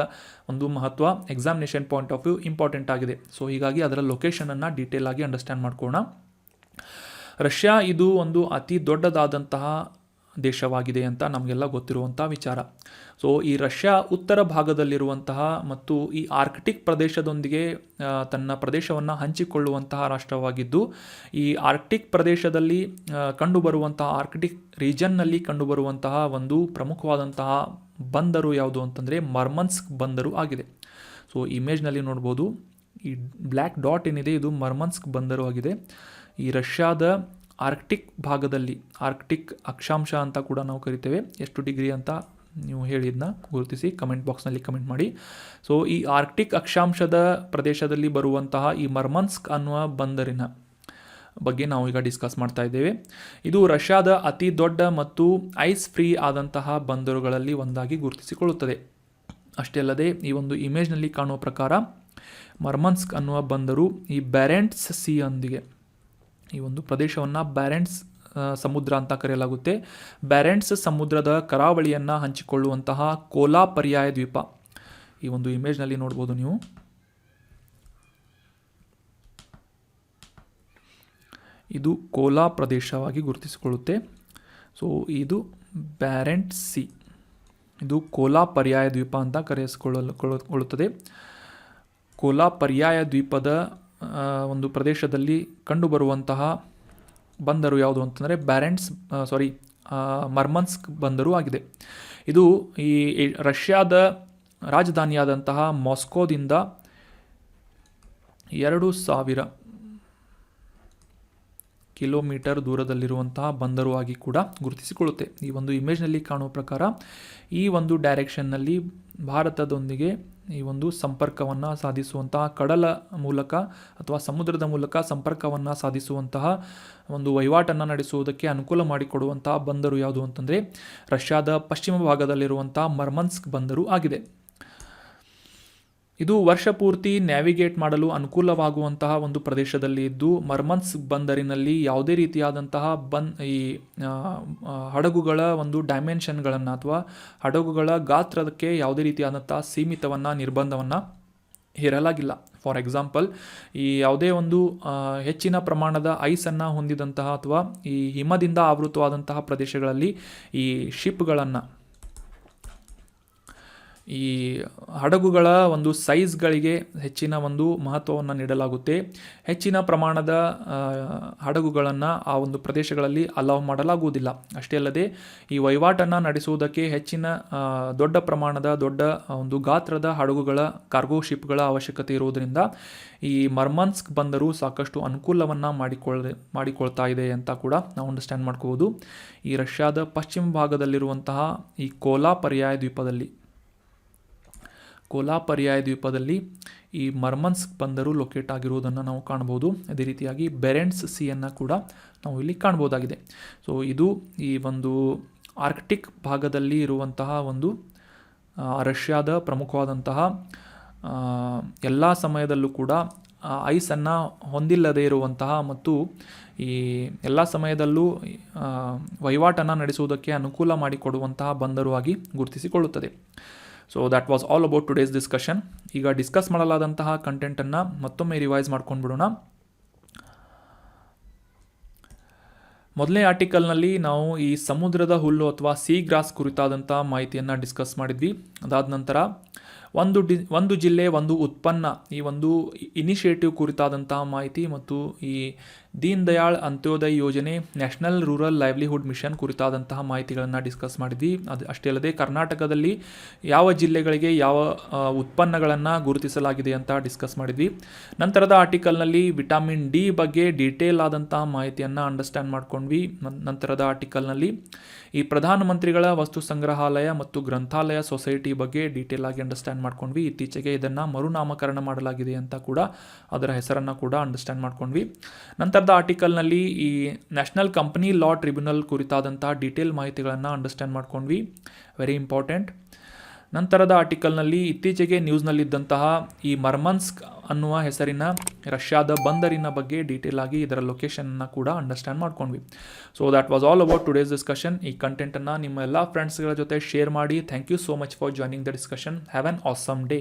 ಒಂದು ಮಹತ್ವ examination point of view important ಆಗಿದೆ. ಸೊ ಹೀಗಾಗಿ ಅದರ ಲೊಕೇಶನನ್ನು ಡೀಟೇಲ್ ಆಗಿ ಅಂಡರ್ಸ್ಟ್ಯಾಂಡ್ ಮಾಡ್ಕೊಳ್ಳೋಣ. ರಷ್ಯಾ ಇದು ಒಂದು ಅತಿ ದೊಡ್ಡದಾದಂತಹ ದೇಶವಾಗಿದೆ ಅಂತ ನಮಗೆಲ್ಲ ಗೊತ್ತಿರುವಂಥ ವಿಚಾರ. ಸೊ ಈ ರಷ್ಯಾ ಉತ್ತರ ಭಾಗದಲ್ಲಿರುವಂತಹ ಮತ್ತು ಈ ಆರ್ಕ್ಟಿಕ್ ಪ್ರದೇಶದೊಂದಿಗೆ ತನ್ನ ಪ್ರದೇಶವನ್ನು ಹಂಚಿಕೊಳ್ಳುವಂತಹ ರಾಷ್ಟ್ರವಾಗಿದ್ದು, ಈ ಆರ್ಕ್ಟಿಕ್ ಪ್ರದೇಶದಲ್ಲಿ ಕಂಡುಬರುವಂತಹ ಆರ್ಕ್ಟಿಕ್ ರೀಜನ್ನಲ್ಲಿ ಕಂಡುಬರುವಂತಹ ಒಂದು ಪ್ರಮುಖವಾದಂತಹ ಬಂದರು ಯಾವುದು ಅಂತಂದರೆ ಮರ್ಮನ್ಸ್ಕ್ ಬಂದರು ಆಗಿದೆ. ಸೊ ಇಮೇಜ್ನಲ್ಲಿ ನೋಡ್ಬೋದು, ಈ ಬ್ಲ್ಯಾಕ್ ಡಾಟ್ ಏನಿದೆ ಇದು ಮರ್ಮನ್ಸ್ಕ್ ಬಂದರು ಆಗಿದೆ. ಈ ರಷ್ಯಾದ ಆರ್ಕ್ಟಿಕ್ ಭಾಗದಲ್ಲಿ, ಆರ್ಕ್ಟಿಕ್ ಅಕ್ಷಾಂಶ ಅಂತ ಕೂಡ ನಾವು ಕರಿತೇವೆ, ಎಷ್ಟು ಡಿಗ್ರಿ ಅಂತ ನೀವು ಹೇಳಿದ್ನ ಗುರುತಿಸಿ ಕಮೆಂಟ್ ಬಾಕ್ಸ್ನಲ್ಲಿ ಕಮೆಂಟ್ ಮಾಡಿ. ಸೊ ಈ ಆರ್ಕ್ಟಿಕ್ ಅಕ್ಷಾಂಶದ ಪ್ರದೇಶದಲ್ಲಿ ಬರುವಂತಹ ಈ ಮರ್ಮನ್ಸ್ಕ್ ಅನ್ನುವ ಬಂದರಿನ ಬಗ್ಗೆ ನಾವು ಈಗ ಡಿಸ್ಕಸ್ ಮಾಡ್ತಾ ಇದ್ದೇವೆ. ಇದು ರಷ್ಯಾದ ಅತಿ ದೊಡ್ಡ ಮತ್ತು ಐಸ್ ಫ್ರೀ ಆದಂತಹ ಬಂದರುಗಳಲ್ಲಿ ಒಂದಾಗಿ ಗುರುತಿಸಿಕೊಳ್ಳುತ್ತದೆ. ಅಷ್ಟೇ ಅಲ್ಲದೆ ಈ ಒಂದು ಇಮೇಜ್ನಲ್ಲಿ ಕಾಣುವ ಪ್ರಕಾರ ಮರ್ಮನ್ಸ್ಕ್ ಅನ್ನುವ ಬಂದರು ಈ ಬ್ಯಾರೆಂಟ್ಸ್ ಸಿ ಯೊಂದಿಗೆ, ಈ ಒಂದು ಪ್ರದೇಶವನ್ನು ಬ್ಯಾರೆಂಟ್ಸ್ ಸಮುದ್ರ ಅಂತ ಕರೆಯಲಾಗುತ್ತೆ. ಬ್ಯಾರೆಂಟ್ಸ್ ಸಮುದ್ರದ ಕರಾವಳಿಯನ್ನು ಹಂಚಿಕೊಳ್ಳುವಂತಹ ಕೋಲಾ ಪರ್ಯಾಯ ದ್ವೀಪ, ಈ ಒಂದು ಇಮೇಜ್ನಲ್ಲಿ ನೋಡ್ಬೋದು ನೀವು. ಇದು ಕೋಲಾ ಪ್ರದೇಶವಾಗಿ ಗುರುತಿಸಿಕೊಳ್ಳುತ್ತೆ. ಸೊ ಇದು ಬ್ಯಾರೆಂಟ್ಸ್ ಸಿ, ಇದು ಕೋಲಾ ಪರ್ಯಾಯ ದ್ವೀಪ ಅಂತ ಕರೆಸಿಕೊಳ್ಳುತ್ತದೆ. ಕೋಲಾ ಪರ್ಯಾಯ ದ್ವೀಪದ ಒಂದು ಪ್ರದೇಶದಲ್ಲಿ ಕಂಡುಬರುವಂತಹ ಬಂದರು ಯಾವುದು ಅಂತಂದರೆ ಮರ್ಮನ್ಸ್ಕ್ ಬಂದರು ಆಗಿದೆ. ಇದು ಈ ರಷ್ಯಾದ ರಾಜಧಾನಿಯಾದಂತಹ ಮಾಸ್ಕೋದಿಂದ 2000 ಕಿಲೋಮೀಟರ್ ದೂರದಲ್ಲಿರುವಂತಹ ಬಂದರು ಆಗಿ ಕೂಡ ಗುರುತಿಸಿಕೊಳ್ಳುತ್ತೆ. ಈ ಒಂದು ಇಮೇಜ್ನಲ್ಲಿ ಕಾಣುವ ಪ್ರಕಾರ ಈ ಒಂದು ಡೈರೆಕ್ಷನ್ನಲ್ಲಿ ಭಾರತದೊಂದಿಗೆ ಈ ಒಂದು ಸಂಪರ್ಕವನ್ನು ಸಾಧಿಸುವಂತಹ, ಕಡಲ ಮೂಲಕ ಅಥವಾ ಸಮುದ್ರದ ಮೂಲಕ ಸಂಪರ್ಕವನ್ನು ಸಾಧಿಸುವಂತಹ ಒಂದು ವಹಿವಾಟನ್ನು ನಡೆಸುವುದಕ್ಕೆ ಅನುಕೂಲ ಮಾಡಿಕೊಡುವಂತಹ ಬಂದರು ಯಾವುದು ಅಂತಂದರೆ ರಷ್ಯಾದ ಪಶ್ಚಿಮ ಭಾಗದಲ್ಲಿರುವಂತಹ ಮರ್ಮನ್ಸ್ಕ್ ಬಂದರು ಆಗಿದೆ. ಇದು ವರ್ಷ ಪೂರ್ತಿ ನ್ಯಾವಿಗೇಟ್ ಮಾಡಲು ಅನುಕೂಲವಾಗುವಂತಹ ಒಂದು ಪ್ರದೇಶದಲ್ಲಿ ಇದ್ದು, ಮರ್ಮನ್ಸ್ಕ್ ಬಂದರಿನಲ್ಲಿ ಯಾವುದೇ ರೀತಿಯಾದಂತಹ ಈ ಹಡಗುಗಳ ಒಂದು ಡೈಮೆನ್ಷನ್ಗಳನ್ನು ಅಥವಾ ಹಡಗುಗಳ ಗಾತ್ರಕ್ಕೆ ಯಾವುದೇ ರೀತಿಯಾದಂತಹ ಸೀಮಿತವನ್ನು, ನಿರ್ಬಂಧವನ್ನು ಹೇರಲಾಗಿಲ್ಲ. ಫಾರ್ ಎಕ್ಸಾಂಪಲ್, ಈ ಯಾವುದೇ ಒಂದು ಹೆಚ್ಚಿನ ಪ್ರಮಾಣದ ಐಸನ್ನು ಹೊಂದಿದಂತಹ ಅಥವಾ ಈ ಹಿಮದಿಂದ ಆವೃತವಾದಂತಹ ಪ್ರದೇಶಗಳಲ್ಲಿ ಈ ಶಿಪ್ಗಳನ್ನು, ಈ ಹಡಗುಗಳ ಒಂದು ಸೈಜ್ಗಳಿಗೆ ಹೆಚ್ಚಿನ ಒಂದು ಮಹತ್ವವನ್ನು ನೀಡಲಾಗುತ್ತೆ. ಹೆಚ್ಚಿನ ಪ್ರಮಾಣದ ಹಡಗುಗಳನ್ನು ಆ ಒಂದು ಪ್ರದೇಶಗಳಲ್ಲಿ ಅಲೌ ಮಾಡಲಾಗುವುದಿಲ್ಲ. ಅಷ್ಟೇ ಅಲ್ಲದೆ ಈ ವಹಿವಾಟನ್ನು ನಡೆಸುವುದಕ್ಕೆ ಹೆಚ್ಚಿನ ದೊಡ್ಡ ಪ್ರಮಾಣದ, ದೊಡ್ಡ ಒಂದು ಗಾತ್ರದ ಹಡಗುಗಳ, ಕಾರ್ಗೋ ಶಿಪ್ಗಳ ಅವಶ್ಯಕತೆ ಇರುವುದರಿಂದ ಈ ಮರ್ಮನ್ಸ್ಕ್ ಬಂದರು ಸಾಕಷ್ಟು ಅನುಕೂಲವನ್ನು ಮಾಡಿಕೊಳ್ತಾ ಇದೆ ಅಂತ ಕೂಡ ನಾವು ಅಂಡರ್ಸ್ಟ್ಯಾಂಡ್ ಮಾಡ್ಕೋಬೋದು. ಈ ರಷ್ಯಾದ ಪಶ್ಚಿಮ ಭಾಗದಲ್ಲಿರುವಂತಹ ಈ ಕೋಲಾ ಪರ್ಯಾಯ ದ್ವೀಪದಲ್ಲಿ ಈ ಮರ್ಮನ್ಸ್ಕ್ ಬಂದರು ಲೊಕೇಟ್ ಆಗಿರುವುದನ್ನು ನಾವು ಕಾಣಬಹುದು. ಅದೇ ರೀತಿಯಾಗಿ ಬೆರೆಂಟ್ಸ್ ಸಿಯನ್ನು ಕೂಡ ನಾವು ಇಲ್ಲಿ ಕಾಣ್ಬೋದಾಗಿದೆ. ಸೊ ಇದು ಈ ಒಂದು ಆರ್ಕ್ಟಿಕ್ ಭಾಗದಲ್ಲಿ ಇರುವಂತಹ ಒಂದು ರಷ್ಯಾದ ಪ್ರಮುಖವಾದಂತಹ ಎಲ್ಲ ಸಮಯದಲ್ಲೂ ಕೂಡ ಐಸನ್ನು ಹೊಂದಿಲ್ಲದೆ ಇರುವಂತಹ ಮತ್ತು ಈ ಎಲ್ಲ ಸಮಯದಲ್ಲೂ ವಹಿವಾಟನ್ನು ನಡೆಸುವುದಕ್ಕೆ ಅನುಕೂಲ ಮಾಡಿಕೊಡುವಂತಹ ಬಂದರು ಆಗಿ ಗುರುತಿಸಿಕೊಳ್ಳುತ್ತದೆ. So that was all about today's discussion. ಈಗ ಡಿಸ್ಕಸ್ ಮಾಡಲಾದಂತಹ ಕಂಟೆಂಟನ್ನು ಮತ್ತೊಮ್ಮೆ ರಿವೈಸ್ ಮಾಡ್ಕೊಂಡು ಬಿಡೋಣ. ಮೊದಲನೇ ಆರ್ಟಿಕಲ್ನಲ್ಲಿ ನಾವು ಈ ಸಮುದ್ರದ ಹುಲ್ಲು ಅಥವಾ ಸೀ ಗ್ರಾಸ್ ಕುರಿತಾದಂಥ ಮಾಹಿತಿಯನ್ನು ಡಿಸ್ಕಸ್ ಮಾಡಿದ್ವಿ. ಅದಾದ ನಂತರ ಒಂದು ಜಿಲ್ಲೆ ಒಂದು ಉತ್ಪನ್ನ, ಈ ಒಂದು ಇನಿಷಿಯೇಟಿವ್ ಕುರಿತಾದಂತಹ ಮಾಹಿತಿ ಮತ್ತು ಈ ದೀನ್ ದಯಾಳ್ ಅಂತ್ಯೋದಯ್ ಯೋಜನೆ, ನ್ಯಾಷನಲ್ ರೂರಲ್ ಲೈವ್ಲಿಹುಡ್ ಮಿಷನ್ ಕುರಿತಾದಂತಹ ಮಾಹಿತಿಗಳನ್ನು ಡಿಸ್ಕಸ್ ಮಾಡಿದ್ವಿ. ಅದು ಅಷ್ಟೇ ಅಲ್ಲದೆ ಕರ್ನಾಟಕದಲ್ಲಿ ಯಾವ ಜಿಲ್ಲೆಗಳಿಗೆ ಯಾವ ಉತ್ಪನ್ನಗಳನ್ನು ಗುರುತಿಸಲಾಗಿದೆ ಅಂತ ಡಿಸ್ಕಸ್ ಮಾಡಿದ್ವಿ. ನಂತರದ ಆರ್ಟಿಕಲ್ನಲ್ಲಿ ವಿಟಮಿನ್ ಡಿ ಬಗ್ಗೆ ಡೀಟೇಲ್ ಆದಂತಹ ಮಾಹಿತಿಯನ್ನು ಅಂಡರ್ಸ್ಟ್ಯಾಂಡ್ ಮಾಡ್ಕೊಂಡ್ವಿ. ನಂತರದ ಆರ್ಟಿಕಲ್ನಲ್ಲಿ ಈ ಪ್ರಧಾನಮಂತ್ರಿಗಳ ವಸ್ತು ಸಂಗ್ರಹಾಲಯ ಮತ್ತು ಗ್ರಂಥಾಲಯ ಸೊಸೈಟಿ ಬಗ್ಗೆ ಡೀಟೇಲ್ ಆಗಿ ಅಂಡರ್ಸ್ಟ್ಯಾಂಡ್ ಮಾಡ್ಕೊಂಡ್ವಿ. ಇತ್ತೀಚೆಗೆ ಇದನ್ನು ಮರುನಾಮಕರಣ ಮಾಡಲಾಗಿದೆ ಅಂತ ಕೂಡ ಅದರ ಹೆಸರನ್ನು ಕೂಡ ಅಂಡರ್ಸ್ಟ್ಯಾಂಡ್ ಮಾಡ್ಕೊಂಡ್ವಿ. ನಂತರದ ಆರ್ಟಿಕಲ್ನಲ್ಲಿ ಈ ನ್ಯಾಷನಲ್ ಕಂಪನಿ ಲಾ ಟ್ರಿಬ್ಯುನಲ್ ಕುರಿತಾದಂತಹ ಡೀಟೇಲ್ ಮಾಹಿತಿಗಳನ್ನು ಅಂಡರ್ಸ್ಟ್ಯಾಂಡ್ ಮಾಡ್ಕೊಂಡ್ವಿ. Very important. ನಂತರದ ಆರ್ಟಿಕಲ್ನಲ್ಲಿ ಇತ್ತೀಚೆಗೆ ನ್ಯೂಸ್ನಲ್ಲಿದ್ದಂತಹ ಈ ಮರ್ಮನ್ಸ್ಕ್ ಅನ್ನುವ ಹೆಸರಿನ ರಷ್ಯಾದ ಬಂದರಿನ ಬಗ್ಗೆ ಡೀಟೇಲ್ ಆಗಿ ಇದರ ಲೊಕೇಶನ್ನ ಕೂಡ ಅಂಡರ್ಸ್ಟ್ಯಾಂಡ್ ಮಾಡ್ಕೊಂಡ್ವಿ. So that was all about today's discussion. ಈ ಕಂಟೆಂಟನ್ನು ನಿಮ್ಮ ಎಲ್ಲ ಫ್ರೆಂಡ್ಸ್ಗಳ ಜೊತೆ ಶೇರ್ ಮಾಡಿ. Thank you so much for joining the discussion. Have an awesome day.